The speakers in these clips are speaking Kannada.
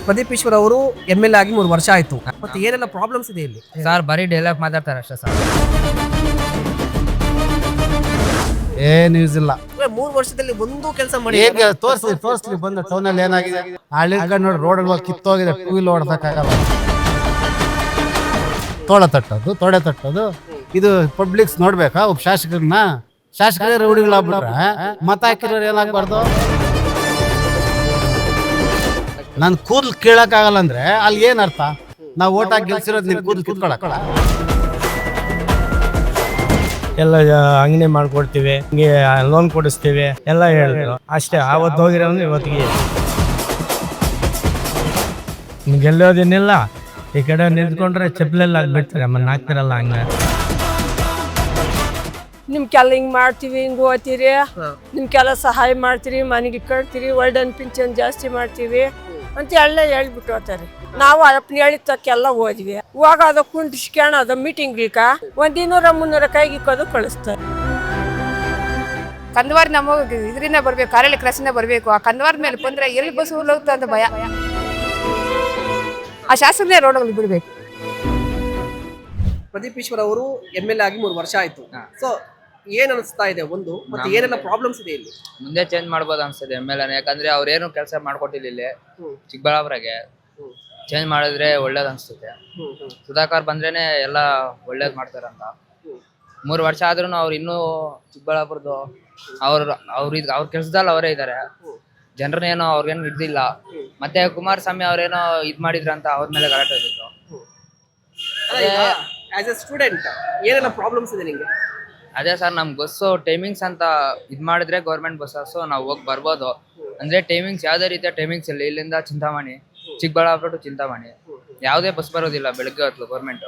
ಪ್ರದೀಪ್ ಈಶ್ವರ್ ಅವರು MLA ಆಗಿ 3 ವರ್ಷ ಆಯ್ತು. ಮತ್ತೆ ಏನೆಲ್ಲ ಪ್ರಾಬ್ಲಮ್ಸ್ ಇದೆ ಇಲ್ಲಿ? ಸರ್ ಬರೀ ಡೈಲಾಗ್ ಮಾತಾಡ್ತಾರೆ ಅಷ್ಟೇ ಸರ್. ಏನು ಯೂಸ್ ಇಲ್ಲ. 3 ವರ್ಷದಲ್ಲಿ ಒಂದು ಕೆಲಸ ಮಾಡಿ ತೋರಿಸ್ಲಿ ಬಂದು ಟೌನಲ್ಲಿ ಏನಾಗಿದೆ ಹಳ್ಳಿ ನೋಡಿ ರೋಡ್ಗಳು ಕಿತ್ತೋಗಿದೆ. 2 ವೀಲ್ ಓಡ್ಸಕ್ಕಾಗಲ್ಲ. ತೊಡೆ ತಟ್ಟೋದು ಇದು ಪಬ್ಲಿಕ್ಸ್ ನೋಡ್ಬೇಕಾ? ಒಬ್ಬ ಶಾಸಕರೇ ರೌಡಿಗಳಾಗ್ಬಿಟ್ರೆ ಮತ ಹಾಕಿರೋರು ಏನಾಗಬಾರ್ದು? ನನ್ ಕೂದಲು ಕೀಳಕ್ಕಾಗಲ್ಲ ಅಂದ್ರೆ ಅಲ್ಲಿ ಏನ್ ಅರ್ಥ? ನಾವು ಓಟ್ ಹಾಕಿ ಗೆಲ್ಸಿರೋದು ನಿನ್ ಕೂದಲು ಕಿತ್ಕೊಳಕ? ಎಲ್ಲ ಅಂಗಡಿ ಮಾಡ್ಕೊಡ್ತೀವಿ, ಹಿಂಗೆ ಲೋನ್ ಕೊಡಿಸ್ತೀವಿ ಎಲ್ಲ ಹೇಳಿದ್ರು ಅಷ್ಟೇ. ಆವತ್ತು ಹೋಗಿರೋ ಇವತ್ತಿಗೆ ಗೆಲ್ಲೋದೇನಿಲ್ಲ. ಈ ಕಡೆ ನಿಂತ್ಕೊಂಡ್ರೆ ಚಪ್ಪಲೆಲ್ಲ ಬಿಡ್ತಾರೆ, ಆಮೇಲೆ ಹಾಕ್ತಿರಲ್ಲ ಹಂಗೆ. ನಿಮ್ಗೆಲ್ಲ ಹಿಂಗೆ ಮಾಡ್ತೀವಿ, ಹಿಂಗೆ ಓದ್ತೀರಿ, ನಿಮ್ಗೆಲ್ಲ ಸಹಾಯ ಮಾಡ್ತೀರಿ, ಮನೆಗೆ ಕಟ್ತೀರಿ, ಒಳ್ಳೆ ಪಿಂಚನ್ ಜಾಸ್ತಿ ಮಾಡ್ತೀವಿ ಅಂತ ಎಲ್ಲ ಹೇಳ್ಬಿಟ್ಟು ಹೋಗ್ತಾರೆ. ನಾವು ಅಪ್ಪನ ಹೇಳಿದ ತಕ್ಕೆಲ್ಲ ಓದ್ವಿ. ಇವಾಗ ಅದು ಕುಂಟಿಸ್ಕೊಳೋದು ಮೀಟಿಂಗ್ಲಿಕ್ಕ 100-300 ಕೈಗಿಕ್ಕೋದು ಕಳಿಸ್ತಾರೆ. ಕಂದವಾರ ನಮಗೆ ಇದರಿಂದ ಬರ್ಬೇಕು, ಕಾರ್ಯಾಲಯ ಕ್ರಾಸಿಂದ ಬರಬೇಕು. ಆ ಕಂದವಾರದ ಮೇಲೆ ಬಂದ್ರೆ ಎಲ್ಲಿ ಬಸ್ ಹೋಗ್ತಾ ಅಂತ ಭಯ. ಆ ಶಾಸಕನೇ ರೋಡ್ಗಳು ಬಿಡಬೇಕು. ಪ್ರದೀಪ್ ಈಶ್ವರ್ ಅವರು MLA ಆಗಿ 3 ವರ್ಷ ಆಯ್ತು. ಸೊ ಏನ್ ಅನಿಸ್ತಾ ಇದೆ ಒಂದು, ಮತ್ತೆ ಏನೆಲ್ಲ ಪ್ರಾಬ್ಲಮ್ಸ್ ಇದೆ ಇಲ್ಲಿ? ಮುಂದೆ ಚೇಂಜ್ ಮಾಡ್ಬೋದು ಅನ್ಸ್ತದೆ MLA, ಯಾಕಂದ್ರೆ ಅವ್ರೇನು ಕೆಲಸ ಮಾಡ್ಕೊಟ್ಟಿಲ್ಲ ಇಲ್ಲಿ ಚಿಕ್ಕಬಳ್ಳಾಪುರಗೆ. ಚೇಂಜ್ ಮಾಡಿದ್ರೆ ಒಳ್ಳೇದ್ ಅನ್ಸುತ್ತೆ. ಸುಧಾಕರ್ ಬಂದ್ರೇನೆ ಎಲ್ಲ ಒಳ್ಳೇದ್ ಮಾಡ್ತಾರಂತ. 3 ವರ್ಷ ಆದ್ರೂ ಅವ್ರು ಇನ್ನೂ ಚಿಕ್ಕಬಳ್ಳಾಪುರದ್ದು ಅವ್ರ ಕೆಲ್ಸದಲ್ಲಿ ಅವರೇ ಇದ್ದಾರೆ. ಜನರನ್ನೇನೋ ಅವ್ರಿಗೇನು ಹಿಡ್ದಿಲ್ಲ. ಮತ್ತೆ ಕುಮಾರಸ್ವಾಮಿ ಅವ್ರೇನೋ ಇದ್ ಮಾಡಿದ್ರಂತ ಅವ್ರ ಮೇಲೆ ಗಲಾಟೆ ಇದ್ರು. ಆಸ್ ಎ ಸ್ಟೂಡೆಂಟ್ ಏನೆಲ್ಲ ಪ್ರಾಬ್ಲಮ್ಸ್ ಇದೆ ನಿಮಗೆ? ಅದೇ ಸರ್, ನಮ್ ಬಸ್ಸು ಟೈಮಿಂಗ್ಸ್ ಅಂತ ಇದ್ ಮಾಡಿದ್ರೆ ಗೌರ್ಮೆಂಟ್ ಬಸ್ಸು ನಾವು ಹೋಗಿ ಬರ್ಬೋದು. ಅಂದ್ರೆ ಟೈಮಿಂಗ್ಸ್ ಯಾವ್ದೇ ರೀತಿಯ ಟೈಮಿಂಗ್ಸ್ ಇಲ್ಲ. ಇಲ್ಲಿಂದ ಚಿಂತಾಮಣಿ, ಚಿಕ್ಕಬಳ್ಳಾಪುರ ಟು ಚಿಂತಾಮಣಿ ಯಾವುದೇ ಬಸ್ ಬರೋದಿಲ್ಲ ಬೆಳಗ್ಗೆ ಹೊತ್ತು ಗೌರ್ಮೆಂಟ್.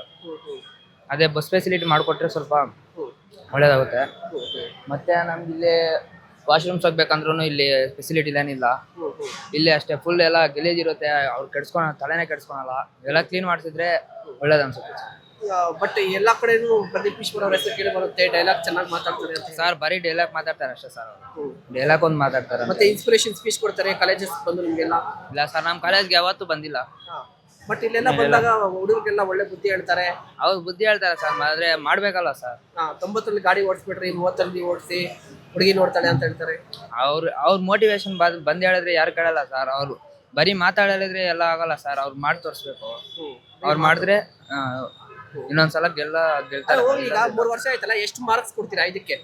ಅದೇ ಬಸ್ ಫೆಸಿಲಿಟಿ ಮಾಡಿಕೊಟ್ರೆ ಸ್ವಲ್ಪ ಒಳ್ಳೇದಾಗುತ್ತೆ. ಮತ್ತೆ ನಮ್ಗೆ ಇಲ್ಲಿ ವಾಶ್ರೂಮ್ಸ್ ಹೋಗ್ಬೇಕಂದ್ರೂ ಇಲ್ಲಿ ಫೆಸಿಲಿಟಿ ಏನಿಲ್ಲ. ಇಲ್ಲಿ ಅಷ್ಟೇ ಫುಲ್ ಎಲ್ಲ ಗಲೀಜ್ ಇರುತ್ತೆ. ಅವ್ರು ತಲೆನೇ ಕೆಡ್ಸ್ಕೊಳಲ್ಲ. ಎಲ್ಲ ಕ್ಲೀನ್ ಮಾಡಿಸಿದ್ರೆ ಒಳ್ಳೇದು ಅನ್ಸುತ್ತೆ. ಬಟ್ ಎಲ್ಲಾ ಕಡೆನೂ ಪ್ರದೀಪ್ ಈಶ್ವರ್ ಅವ್ರ ಹೆಸರು ಕೇಳಿ ಬರುತ್ತೆ, ಡೈಲಾಗ್ ಚೆನ್ನಾಗಿ ಮಾತಾಡ್ತಾರೆ ಅಂತ. ಸರ್ ಬರೀ ಡೈಲಾಗ್ ಮಾತಾಡ್ತಾರೆ ಅಷ್ಟೇ ಸರ್. ಡೈಲಾಗ್ ಒಂದು ಮಾತಾಡ್ತಾರೆ. ಮತ್ತೆ ಇನ್ಸ್ಪಿರೇಷನ್ ಸ್ಪೀಚ್ ಕೊಡ್ತಾರೆ ಕಾಲೇಜಸ್ ಬಂದು ನಿಮ್ಗೆಲ್ಲ? ಇಲ್ಲ ಸರ್, ನಮ್ಮ ಕಾಲೇಜ್ಗೆ ಯಾವತ್ತೂ ಬಂದಿಲ್ಲ. ಬಟ್ ಇಲ್ಲೆಲ್ಲ ಬಂದಾಗ ಹುಡುಗರಿಗೆಲ್ಲ ಒಳ್ಳೆ ಬುದ್ಧಿ ಹೇಳ್ತಾರೆ. ಅವ್ರು ಬುದ್ಧಿ ಹೇಳ್ತಾರೆ ಸರ್, ಆದ್ರೆ ಮಾಡ್ಬೇಕಲ್ಲ ಸರ್. 90ರಲ್ಲಿ ಗಾಡಿ ಓಡಿಸ್ಬಿಟ್ರಿ, 30ರಲ್ಲಿ ಓಡಿಸಿ ಹುಡುಗಿ ನೋಡ್ತಾಳೆ ಅಂತ ಹೇಳ್ತಾರೆ. ಅವ್ರ ಮೋಟಿವೇಶನ್ ಬಂದ್ ಹೇಳಿದ್ರೆ ಯಾರು ಕೇಳಲ್ಲ ಸರ್. ಅವ್ರು ಬರೀ ಮಾತಾಡಿದ್ರೆ ಎಲ್ಲ ಆಗಲ್ಲ ಸರ್. ಅವ್ರು ಮಾಡಿ ತೋರಿಸ್ಬೇಕು. ಅವ್ರು ಮಾಡಿದ್ರೆ ಇನ್ನೊಂದ್ಸಲ ಗೆಲ್ತಾರೆ. ಈಗ 3 ವರ್ಷ ಆಯ್ತಲ್ಲ, ಎಷ್ಟು ಮಾರ್ಕ್ಸ್ ಕೊಡ್ತೀರಾ ಇದಕ್ಕೆ?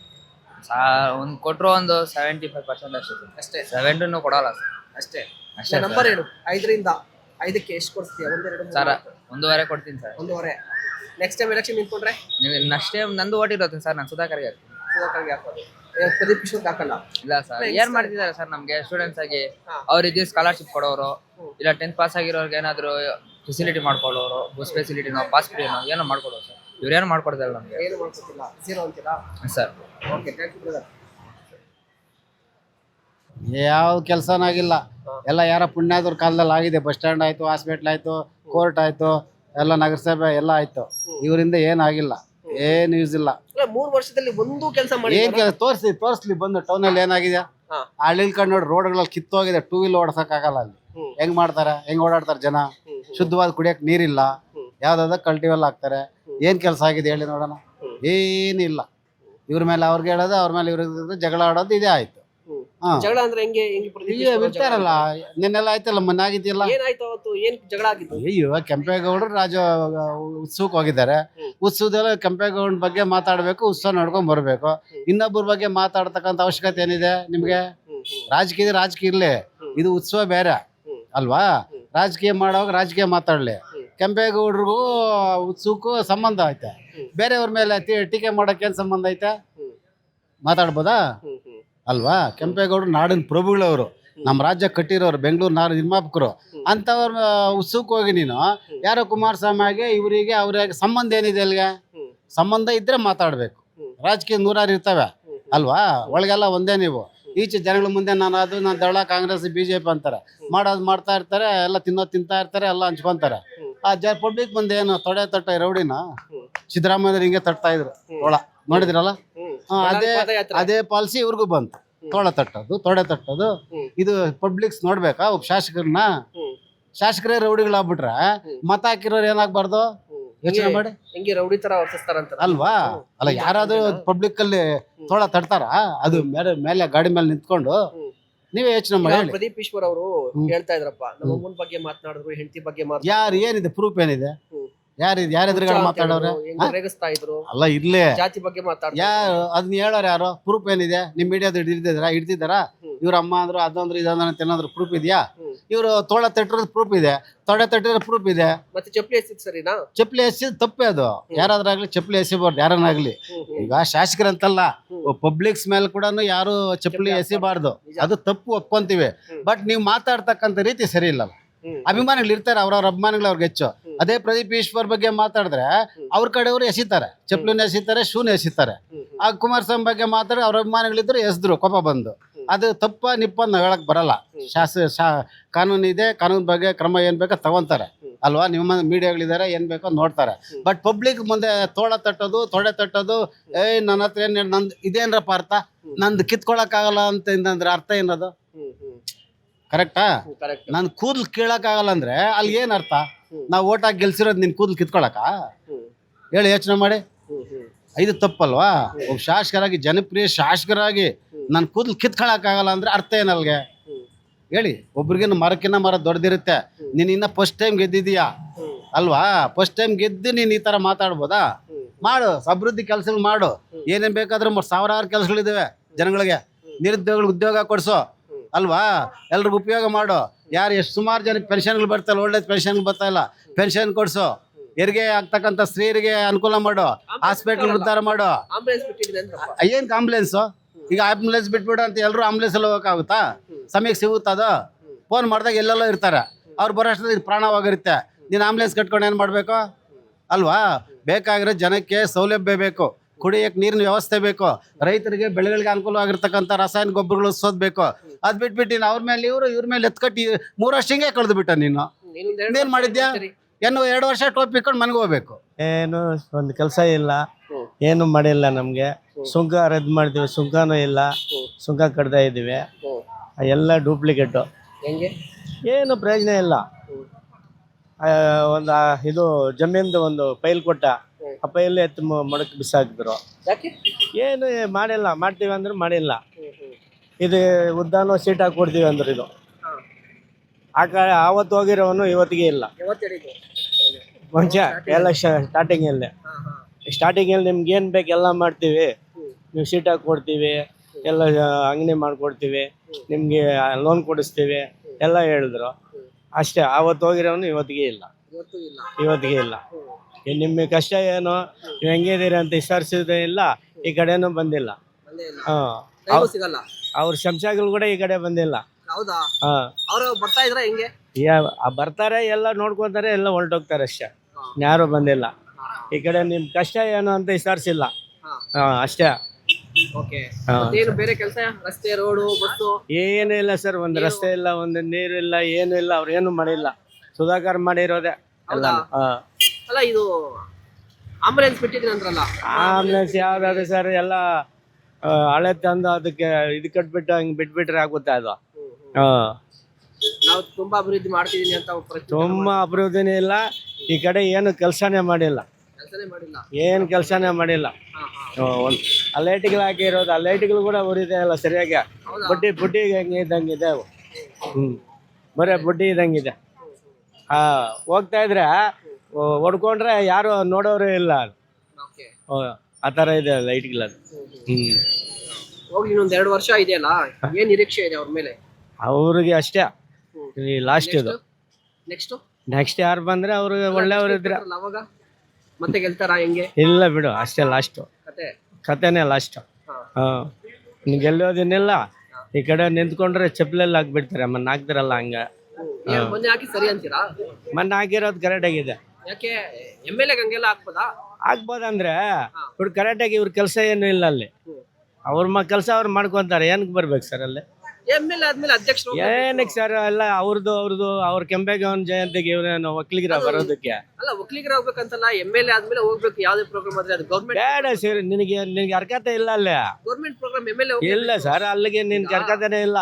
ಒಂದ್ ಕೊಟ್ರು ಒಂದು 75% ಅಷ್ಟೇ. 70 ಕೊಡಲ್ಲ ಸರ್. ಅಷ್ಟೇ. ನಂಬರ್ ಏನು? 5ರಿಂದ 5ಕ್ಕೆ ಎಷ್ಟು ಕೊಡ್ತೀಯ? 1, 2, 3 ಸರ್ 1.5 ಕೊಡ್ತೀನಿ ಸರ್. 1.5. ನೆಕ್ಸ್ಟ್ ಟೈಮ್ ಎಲೆಕ್ಷನ್ ನಿಂತ್ಕೊಂಡ್ರೆ ಅಷ್ಟೇ ನಂದು ಓಟ್ ಇರುತ್ತೆ ಸರ್. ನಾನು ಸುಧಾಕರ್ಗೆ ಹಾಕೋದು, ಪ್ರದೀಪ್ ಈಶ್ವರ್ಗೆ ಹಾಕಲ್ಲ. ಇಲ್ಲ ಸರ್, ಏನ್ ಮಾಡ್ತಿದ್ದಾರೆ ಸರ್ ನಮ್ಗೆ ಸ್ಟೂಡೆಂಟ್ಸ್ ಆಗಿ? ಅವ್ರಿಗೆ ಸ್ಕಾಲರ್ಶಿಪ್ ಕೊಡೋರು, ಇಲ್ಲ 10th ಪಾಸ್ ಆಗಿರೋರ್ಗೆ ಏನಾದ್ರು ಫೆಸಿಲಿಟಿ ಮಾಡ್ಕೊಳ್ಳೋರು, ಬಸ್ ಫೆಸಿಲಿಟಿ, ಪಾಸ್ ಫ್ರೀ ಏನೋ ಮಾಡ್ಕೊಡೋರು ಸರ್. ಇವ್ರೇನು ಮಾಡ್ಕೊಡ್ತಾರೆ ನಮ್ಗೆ? ಏನು ಮಾಡ್ಕೊತಿಲ್ಲ, ಝೀರೋ ಅಂತೀರಾ sir? Okay, thank you brother. ಯಾವ ಕೆಲಸನಾಗಿಲ್ಲ. ಎಲ್ಲ ಯಾರ ಪುಣ್ಯಾದವ್ರ ಕಾಲದಲ್ಲಿ ಆಗಿದೆ. ಬಸ್ ಸ್ಟ್ಯಾಂಡ್ ಆಯ್ತು, ಹಾಸ್ಪಿಟ್ಲ್ ಆಯ್ತು, ಕೋರ್ಟ್ ಆಯ್ತು, ಎಲ್ಲ ನಗರಸಭೆ ಎಲ್ಲ ಆಯ್ತು. ಇವರಿಂದ ಏನಾಗಿಲ್ಲ, ಏನು ಯೂಸ್ ಇಲ್ಲ. 3 ವರ್ಷದಲ್ಲಿ ಒಂದು ಕೆಲಸ ಮಾಡಿ ಏನ್ ತೋರಿಸ್ಲಿ ಬಂದು ಟೌನಲ್ಲಿ ಏನಾಗಿದೆ ಹಳ್ಳಿ ನೋಡಿ ರೋಡ್ಗಳಲ್ಲಿ ಕಿತ್ತೋಗಿದೆ. 2 ವೀಲ್ ಓಡ್ಸಕ್ಕಾಗಲ್ಲ. ಅಲ್ಲಿ ಹೆಂಗ್ ಮಾಡ್ತಾರೆ? ಹೆಂಗ್ ಓಡಾಡ್ತಾರೆ ಜನ? ಶುದ್ಧವಾದ ಕುಡಿಯಕ್ ನೀರಿಲ್ಲ. ಯಾವ್ದಾದ ಕಲ್ಟಿವೆಲ್ ಹಾಕ್ತಾರೆ. ಏನ್ ಕೆಲಸ ಆಗಿದೆ ಹೇಳಿ ನೋಡೋಣ? ಏನಿಲ್ಲ. ಇವ್ರ ಮೇಲೆ ಅವ್ರಿಗೆ ಹೇಳೋದು, ಅವ್ರ ಮೇಲೆ ಇವ್ರಿಗೆ ಜಗಳ ಆಡೋದು, ಇದೇ ಆಯ್ತು. ಜಗಳ ಅಂದ್ರೆ ಹೆಂಗೆ? ಬಿಡ್ತಾರಲ್ಲ, ನಿನ್ನೆಲ್ಲ ಆಯ್ತಲ್ಲ, ಮೊನ್ನೆ ಆಗಿದ್ಯಲ್ಲ. ಏನಾಯ್ತು ಅವತ್ತು? ಏನ್ ಜಗಳ ಆಗಿತ್ತು? ಅಯ್ಯೋ, ಕೆಂಪೇಗೌಡರು ಉತ್ಸವಕ್ಕೆ ಹೋಗಿದ್ದಾರೆ. ಉತ್ಸವದಲ್ಲಿ ಕೆಂಪೇಗೌಡರ ಬಗ್ಗೆ ಮಾತಾಡ್ಬೇಕು, ಉತ್ಸವ ನೋಡ್ಕೊಂಡ್ ಬರ್ಬೇಕು. ಇನ್ನೊಬ್ಬರ ಬಗ್ಗೆ ಮಾತಾಡ್ತಕ್ಕಂಥ ಅವಶ್ಯಕತೆ ಏನಿದೆ ನಿಮ್ಗೆ? ರಾಜಕೀಯ ಇರ್ಲಿ, ಇದು ಉತ್ಸವ ಬೇರೆ ಅಲ್ವಾ? ರಾಜಕೀಯ ಮಾಡುವಾಗ ರಾಜಕೀಯ ಮಾತಾಡ್ಲಿ. ಕೆಂಪೇಗೌಡರಿಗೂ ಉತ್ಸವಕ್ಕೂ ಸಂಬಂಧ ಐತೆ. ಬೇರೆಯವ್ರ ಮೇಲೆ ಟೀಕೆ ಮಾಡಕ್ಕೆ ಏನ್ ಸಂಬಂಧ ಐತೆ? ಮಾತಾಡ್ಬೋದಾ ಅಲ್ವಾ? ಕೆಂಪೇಗೌಡರು ನಾಡಿನ ಪ್ರಭುಗಳವರು, ನಮ್ಮ ರಾಜ್ಯ ಕಟ್ಟಿರೋರು, ಬೆಂಗಳೂರು ನಾಡು ನಿರ್ಮಾಪಕರು. ಅಂಥವ್ರ ಉತ್ಸವಕ್ಕೆ ಹೋಗಿ ನೀನು ಯಾರೋ ಕುಮಾರಸ್ವಾಮಿಗೆ ಇವರಿಗೆ ಅವ್ರಿಗೆ ಸಂಬಂಧ ಏನಿದೆ? ಅಲ್ಲಿಗೆ ಸಂಬಂಧ ಇದ್ರೆ ಮಾತಾಡ್ಬೇಕು. ರಾಜಕೀಯ 100 ಇರ್ತವೆ ಅಲ್ವಾ? ಒಳಗೆಲ್ಲ ಒಂದೇ. ನೀವು ಈಚೆ ಜನಗಳ ಮುಂದೆ ನಾನು ದಳ, ಕಾಂಗ್ರೆಸ್, BJP ಅಂತಾರೆ. ಮಾಡೋದು ಮಾಡ್ತಾ ಇರ್ತಾರೆ, ಎಲ್ಲ ತಿಂತಾ ಇರ್ತಾರೆ, ಎಲ್ಲ ಹಂಚ್ಕೊಂತಾರೆ. ಆ ಪಬ್ಲಿಕ್ ಮುಂದೆ ಏನು ತೊಡೆ ರೌಡಿನ ಸಿದ್ದರಾಮಯ್ಯ ಹಿಂಗೆ ತಟ್ತಾ ಇದ್ರು ಒಳ, ನೋಡಿದ್ರಲ್ಲ? ಅದೇ ಪಾಲಿಸಿ ಇವ್ರಿಗೂ ಬಂತು. ತೊಡೆ ತಟ್ಟೋದು ಇದು ಪಬ್ಲಿಕ್ಸ್ ನೋಡ್ಬೇಕಾ? ಒಬ್ಬ ಶಾಸಕರೇ ರೌಡಿಗಳಾಗ್ಬಿಟ್ರೆ ಮತ ಹಾಕಿರೋರು ಏನಾಗ್ಬಾರ್ದು ಯೋಚನೆ ಮಾಡಿ. ಹೆಂಗೆ ರೌಡಿ ತರ ವರ್ತಿಸ್ತಾರಂತ ಅಲ್ವಾ? ಅಲ್ಲ, ಯಾರಾದ್ರೂ ಪಬ್ಲಿಕ್ ಅಲ್ಲಿ ತೋಳ ತಡ್ತಾರ? ಅದು ಮೇಲೆ ಗಾಡಿ ಮೇಲೆ ನಿಂತ್ಕೊಂಡು ನೀವೇ ಯೋಚನೆ ಮಾಡಿ ಹೇಳಿ. ಪ್ರದೀಪ್ ಈಶ್ವರ್ ಅವರು ಹೇಳ್ತಾ ಇದ್ರಪ್ಪ, ನಮ್ಮ ಅಮ್ಮನ ಬಗ್ಗೆ ಮಾತನಾಡಿದ್ರು, ಹೆಂಡತಿ ಬಗ್ಗೆ ಯಾರು ಏನಿದೆ ಪ್ರೂಫ್ ಏನಿದೆ? ಯಾರ ಎದುರುಗಡೆ ಮಾತಾಡೋರೆ? ರೇಗಿಸ್ತಾ ಇದ್ರು, ಅಲ್ಲ ಇರ್ಲಿ, ಜಾತಿ ಬಗ್ಗೆ ಮಾತಾಡ್ತಾರೆ. ಯಾರು ಅದನ್ನ ಹೇಳೋರು? ಯಾರು? ಪ್ರೂಫ್ ಏನಿದೆ? ನಿಮ್ ಮೀಡಿಯಾದ ಹಿಡ್ದಿದ್ದಾರಾ? ಇವ್ರ ಅಮ್ಮ ಅಂದ್ರು ಅದಂದ್ರು ಇದಂದ್ರೆ ಏನಾದ್ರು ಪ್ರೂಫ್ ಇದೆಯಾ? ಇವ್ರು ತೋಳ ತಟ್ಟಿರೋದು ಪ್ರೂಫ್ ಇದೆ, ತೊಡೆ ತಟ್ಟಿರೋ ಪ್ರೂಫ್ ಇದೆ. ಮತ್ತೆ ಚಪ್ಪಲಿ ಎಸಿದ್ ಸರಿನಾ? ಚಪ್ಪಲಿ ಎಸಿದ್ ತಪ್ಪೇ ಅದು. ಯಾರಾದ್ರಾಗ್ಲಿ ಚಪ್ಪಲಿ ಎಸಿಬಾರ್ದು, ಯಾರನ್ನಾಗ್ಲಿ. ಈಗ ಶಾಸಕರಂತಲ್ಲ, ಪಬ್ಲಿಕ್ಸ್ ಮೇಲೆ ಕೂಡ ಯಾರು ಚಪ್ಪಲಿ ಎಸಿಬಾರ್ದು, ಅದು ತಪ್ಪು ಒಪ್ಕೊಂತೀವಿ. ಬಟ್ ನೀವು ಮಾತಾಡ್ತಕ್ಕಂಥ ರೀತಿ ಸರಿ ಇಲ್ಲ. ಅಭಿಮಾನಿಗಳು ಇರ್ತಾರೆ, ಅವ್ರವ್ರ ಅಭಿಮಾನಿಗಳು ಅವ್ರಿಗೆ ಹೆಚ್ಚು. ಅದೇ ಪ್ರದೀಪ್ ಈಶ್ವರ್ ಬಗ್ಗೆ ಮಾತಾಡಿದ್ರೆ ಅವ್ರ ಕಡೆಯವರು ಎಸಿತಾರೆ, ಚಪ್ಪಲಿನ ಎಸಿತಾರೆ, ಶೂನ್ ಎಸಿತಾರೆ. ಆ ಕುಮಾರಸ್ವಾಮಿ ಬಗ್ಗೆ ಮಾತಾಡಿ ಅವ್ರ ಅಭಿಮಾನಿಗಳಿದ್ರು ಎಸ್ದ್ರು, ಕೋಪ ಬಂದು. ಅದು ತಪ್ಪ ನಿಪ್ಪ ನಾವು ಹೇಳಕ್ ಬರಲ್ಲ. ಕಾನೂನು ಇದೆ, ಕಾನೂನು ಬಗ್ಗೆ ಕ್ರಮ ಏನ್ ಬೇಕೋ ತಗೊಂತಾರೆ ಅಲ್ವಾ? ನಿಮ್ಮ ಮೀಡಿಯಾಗಳಿದ್ದಾರೆ, ಏನ್ ಬೇಕೋ ನೋಡ್ತಾರೆ. ಬಟ್ ಪಬ್ಲಿಕ್ ಮುಂದೆ ತೋಳ ತಟ್ಟೋದು, ತೊಡೆ ತಟ್ಟೋದು, ನನ್ನ ಹತ್ರ ಏನ್ ನಂದು ಇದೇನ್ರಪ್ಪ ಅರ್ಥ? ನಂದು ಕಿತ್ಕೊಳಕ್ ಆಗಲ್ಲ ಅಂತಂದ್ರೆ ಅರ್ಥ ಏನದು? ಕರೆಕ್ಟಾ? ನನ್ ಕೂದಲು ಕೀಳಕ್ ಆಗಲ್ಲ ಅಂದ್ರೆ ಅಲ್ಲಿ ಏನ್ ಅರ್ಥ? ನಾವು ಓಟ್ ಹಾಕಿ ಗೆಲ್ಸಿರೋದು ನಿನ್ ಕೂದಲು ಕಿತ್ಕೊಳಕ? ಹೇಳಿ, ಯೋಚನೆ ಮಾಡಿ. ಇದು ತಪ್ಪಲ್ವಾ? ಒಬ್ಬ ಶಾಸಕರಾಗಿ, ಜನಪ್ರಿಯ ಶಾಸಕರಾಗಿ ನನ್ ಕೂದಲು ಕಿತ್ಕೊಳಕ್ ಆಗಲ್ಲ ಅಂದ್ರೆ ಅರ್ಥ ಏನಲ್ಗೆ? ಹೇಳಿ. ಒಬ್ರಿಗೇನು ಮರಕ್ಕಿನ್ನ ಮರ ದೊಡ್ಡದಿರುತ್ತೆ. ನೀನ್ ಇನ್ನ ಫಸ್ಟ್ ಟೈಮ್ ಗೆದ್ದಿದೀಯಾ ಅಲ್ವಾ? ಫಸ್ಟ್ ಟೈಮ್ ಗೆದ್ದು ನೀನ್ ಈ ತರ ಮಾತಾಡ್ಬೋದಾ? ಮಾಡು, ಅಭಿವೃದ್ಧಿ ಕೆಲಸಗಳು ಮಾಡು. ಏನೇನ್ ಬೇಕಾದ್ರೂ ಸಾವಿರಾರು ಕೆಲಸಗಳಿದಾವೆ ಜನಗಳಿಗೆ. ನಿರುದ್ಯೋಗಿಗಳಿಗೆ ಉದ್ಯೋಗ ಕೊಡ್ಸು ಅಲ್ವಾ? ಎಲ್ರಿಗೂ ಉಪಯೋಗ ಮಾಡು. ಯಾರು ಎಷ್ಟು ಸುಮಾರು ಜನಕ್ಕೆ ಪೆನ್ಷನ್ಗಳು ಬರ್ತಾಯಿಲ್ಲ, ಒಳ್ಳೆ ಪೆನ್ಷನ್ ಬರ್ತಾ ಇಲ್ಲ, ಪೆನ್ಷನ್ ಕೊಡ್ಸು. ಹೆರಿಗೆ ಆಗ್ತಕ್ಕಂಥ ಸ್ತ್ರೀಯರಿಗೆ ಅನುಕೂಲ ಮಾಡು, ಹಾಸ್ಪಿಟಲ್ ಉದ್ಧಾರ ಮಾಡು. ಏನ್ ಆಂಬುಲೆನ್ಸ್? ಈಗ ಆಂಬುಲೆನ್ಸ್ ಬಿಟ್ಬಿಡು ಅಂತ ಎಲ್ಲರೂ ಆಂಬುಲೆನ್ಸ್ ಅಲ್ಲಿ ಹೋಗಕ್ಕಾಗುತ್ತಾ? ಸಮಯಕ್ಕೆ ಸಿಗುತ್ತದ? ಫೋನ್ ಮಾಡಿದಾಗ ಎಲ್ಲೆಲ್ಲೋ ಇರ್ತಾರೆ, ಅವ್ರು ಬರೋಷ್ಟ್ರಲ್ಲಿ ಪ್ರಾಣವಾಗಿರುತ್ತೆ. ನೀನು ಆಂಬುಲೆನ್ಸ್ ಕಟ್ಕೊಂಡು ಏನು ಮಾಡಬೇಕು ಅಲ್ವಾ? ಬೇಕಾಗಿರೋ ಜನಕ್ಕೆ ಸೌಲಭ್ಯ ಬೇಕು, ಕುಡಿಯಕ್ಕೆ ನೀರಿನ ವ್ಯವಸ್ಥೆ ಬೇಕು, ರೈತರಿಗೆ ಬೆಳೆಗಳಿಗೆ ಅನುಕೂಲವಾಗಿರ್ತಕ್ಕಂಥ ರಾಸಾಯನಿಕ ಗೊಬ್ಬರಗಳು ಬೇಕು. ಅದ್ ಬಿಟ್ಬಿಟ್ಟು ನೀನು ಅವ್ರ ಮೇಲೆ ಇವ್ರ ಮೇಲೆ ಎತ್ಕಟ್ಟಿ 3 ವರ್ಷ ಹಿಂಗೆ ಕಳೆದು ಬಿಟ್ಟ. ನೀನು ಏನ್ ಮಾಡಿದ್ಯಾ? ಏನು 2 ವರ್ಷ ಟೋಪಿ ಇಟ್ಕೊಂಡು ಮನೆಗೆ ಹೋಗ್ಬೇಕು. ಏನು ಒಂದು ಕೆಲಸ ಇಲ್ಲ, ಏನು ಮಾಡಿಲ್ಲ ನಮಗೆ. ಸುಂಕ ರದ್ದು ಮಾಡ್ತೀವಿ, ಸುಂಕನೂ ಇಲ್ಲ, ಸುಂಕ ಕಟ್ತಾ ಇದ್ದೀವಿ. ಎಲ್ಲ ಡೂಪ್ಲಿಕೇಟು, ಏನು ಪ್ರಯೋಜನ ಇಲ್ಲ. ಒಂದು ಇದು ಜಮೀನ್ದು ಒಂದು ಫೈಲ್ ಕೊಟ್ಟ, ಆ ಫೈಲ್ ಎತ್ತು ಮಡಕ್ ಬಿಸಾಕಿದ್ರು. ಏನು ಮಾಡಿಲ್ಲ, ಮಾಡ್ತೀವಿ ಅಂದ್ರೆ ಮಾಡಿಲ್ಲ. ಇದು ಉದ್ದಾನ ಸೀಟ್ ಹಾಕಿ ಕೊಡ್ತೀವಿ ಅಂದ್ರೆ ಇದು ಆವತ್ತು ಹೋಗಿರೋನು ಇವತ್ತಿಗೆ ಇಲ್ಲ. ಮುಂಚೆ ಎಲ್ಲ ಸ್ಟಾರ್ಟಿಂಗಲ್ಲಿ ನಿಮ್ಗೆ ಏನು ಬೇಕು ಎಲ್ಲ ಮಾಡ್ತೀವಿ, ನೀವು ಸೀಟ್ ಹಾಕಿ ಕೊಡ್ತೀವಿ, ಎಲ್ಲ ಅಂಗಡಿ ಮಾಡಿಕೊಡ್ತೀವಿ, ನಿಮಗೆ ಲೋನ್ ಕೊಡಿಸ್ತೀವಿ ಎಲ್ಲ ಹೇಳಿದ್ರು. ಅಷ್ಟೇ, ಆವತ್ತು ಹೋಗಿರೋನು ಇವತ್ತಿಗೆ ಇಲ್ಲ. ನಿಮಗೆ ಕಷ್ಟ ಏನು, ನೀವು ಹೆಂಗಿದ್ದೀರಿ ಅಂತ ವಿಚಾರಿಸಿದ್ರೆ ಇಲ್ಲ, ಈ ಕಡೆನೂ ಬಂದಿಲ್ಲ. ಅವ್ರ ಶಂಶಾಗಳು ಕೂಡ ಈ ಕಡೆ ಬಂದಿಲ್ಲ. ಬರ್ತಾರೆ, ಎಲ್ಲ ನೋಡ್ಕೊಂತಾರೆ, ಎಲ್ಲ ಹೊರಟೋಗ್ತಾರೆ ಅಷ್ಟೇ. ಯಾರು ಬಂದಿಲ್ಲ ಈ ಕಡೆ. ನಿಮ್ ಕಷ್ಟ ಏನು ಅಂತ ವಿಚಾರಿಸಿಲ್ಲ, ಅಷ್ಟೇ. ಏನು ಇಲ್ಲ ಸರ್, ಒಂದು ರಸ್ತೆ ಇಲ್ಲ, ಒಂದು ನೀರು ಇಲ್ಲ, ಏನು ಇಲ್ಲ. ಅವ್ರು ಏನು ಮಾಡಿಲ್ಲ, ಸುಧಾಕರ್ ಮಾಡಿರೋದೆ ಎಲ್ಲ. ಇದು ಆಂಬುಲೆನ್ಸ್ ಆಂಬುಲೆನ್ಸ್ ಯಾವ್ದಾದ್ರು ಸರ್, ಎಲ್ಲ ಹಳೆ ತಂದು ಅದಕ್ಕೆ ಇದು ಕಟ್ಬಿಟ್ಟು ಹಂಗೆ ಬಿಟ್ಬಿಟ್ರೆ ಆಗುತ್ತೆ ಅದು. ನಾವು ತುಂಬಾ ಅಭಿವೃದ್ಧಿ ಮಾಡ್ತಿದೀನಿ ಅಂತ ತುಂಬಾ ಅಭಿವೃದ್ಧಿನೇ ಇಲ್ಲ. ಈ ಕಡೆ ಏನು ಕೆಲಸನೇ ಮಾಡಿಲ್ಲ, ಏನು ಕೆಲಸನೇ ಮಾಡಿಲ್ಲ. ಆ ಲೈಟ್ಗಳು ಹಾಕಿರೋದು, ಆ ಲೈಟ್ಗಳು ಕೂಡ ಉರಿದೆ ಇಲ್ಲ ಸರಿಯಾಗಿ. ಬುಡ್ಡಿ ಹೆಂಗೆ ಇದ್ದಂಗಿದೆ ಅವು. ಬರೀ ಬುಡ್ಡಿ ಇದ್ದಂಗಿದೆ. ಹೋಗ್ತಾ ಇದ್ರೆ ಹೊಡ್ಕೊಂಡ್ರೆ ಯಾರು ನೋಡೋರು ಇಲ್ಲ. ಆ ಥರ ಇದೆ ಲೈಟ್ಗಳದು. ಹೋಗ್ಲಿ, ಇನ್ನೊಂದು 2 ವರ್ಷ ಇದೆಯಲ್ಲ, ಏನ್ ನಿರೀಕ್ಷೆ ಇದೆ ಅವ್ರ ಮೇಲೆ? ಅವ್ರಿಗೆ ಅಷ್ಟೇ ಲಾಸ್ಟ್ ಇದು. ನೆಕ್ಸ್ಟ್ ಯಾರು ಬಂದ್ರೆ ಅವ್ರು ಒಳ್ಳೆಯವ್ರು ಇದ್ರೆ ಅವಾಗ ಮತ್ತೆ ಗೆಲ್ತಾರ ಹೆಂಗೆ? ಇಲ್ಲ ಬಿಡು, ಅಷ್ಟೇ ಲಾಸ್ಟ್ ಕತೆನೇ ಲಾಸ್ಟ್. ಗೆಲ್ಲೋದಿನಿಲ್ಲ. ಈ ಕಡೆ ನಿಂತ್ಕೊಂಡ್ರೆ ಚಪ್ಪಲೆಲ್ಲ ಹಾಕ್ಬಿಡ್ತಾರೆ, ಮೊನ್ನೆ ಹಾಕ್ತಾರಲ್ಲ ಹಂಗ. ಮೊನ್ನೆ ಹಾಕಿ ಸರಿ ಅಂತೀರಾ? ಮೊನ್ನೆ ಹಾಕಿರೋದು ಕರೆಕ್ಟ್ ಆಗಿದೆ. ಯಾಕೆ MLA ಹಂಗೆಲ್ಲ ಆಗ್ಬೋದಂದ್ರೆ ಇವ್ರು ಕರೆಕ್ಟ್ ಆಗಿ ಇವ್ರ ಕೆಲಸ ಏನು ಇಲ್ಲ ಅಲ್ಲಿ. ಅವ್ರ ಕೆಲಸ ಅವ್ರು ಮಾಡ್ಕೊಂತಾರೆ. ಏನಕ್ಕೆ ಬರ್ಬೇಕು ಸರ್ ಅಲ್ಲಿ? MLA ಆದ್ಮೇಲೆ ಅಧ್ಯಕ್ಷರು ಏನಕ್ಕೆ ಸರ್? ಎಲ್ಲ ಅವ್ರದ್ದು ಅವ್ರ ಕೆಂಪೇಗೌಡ ಜಯಂತಿಗೆ ಇವ್ರೇನು ಒಕ್ಕಲಿಗರ ಬರೋದಕ್ಕೆ? ಅಲ್ಲ, ಒಕ್ಕಲಿಗರ ಹೋಗ್ಬೇಕಂತಲ್ಲ, MLA ಆದ್ಮೇಲೆ ಹೋಗ್ಬೇಕು. ಯಾವ್ದೇ ಪ್ರೋಗ್ರಾಮ್ ಆದ್ರೆ ಅದು ಗೌರ್ಮೆಂಟ್ ಬೇಡ ಸರ್. ನಿನಗೆ ಅರ್ಹತೆ ಇಲ್ಲ ಅಲ್ಲೇ. ಗೌರ್ಮೆಂಟ್ ಪ್ರೋಗ್ರಾಮ್ MLA ಇಲ್ಲ ಸರ್, ಅಲ್ಲಿಗೆ ನಿನ್ಗೆ ಅರ್ಹತೆನೇ ಇಲ್ಲ.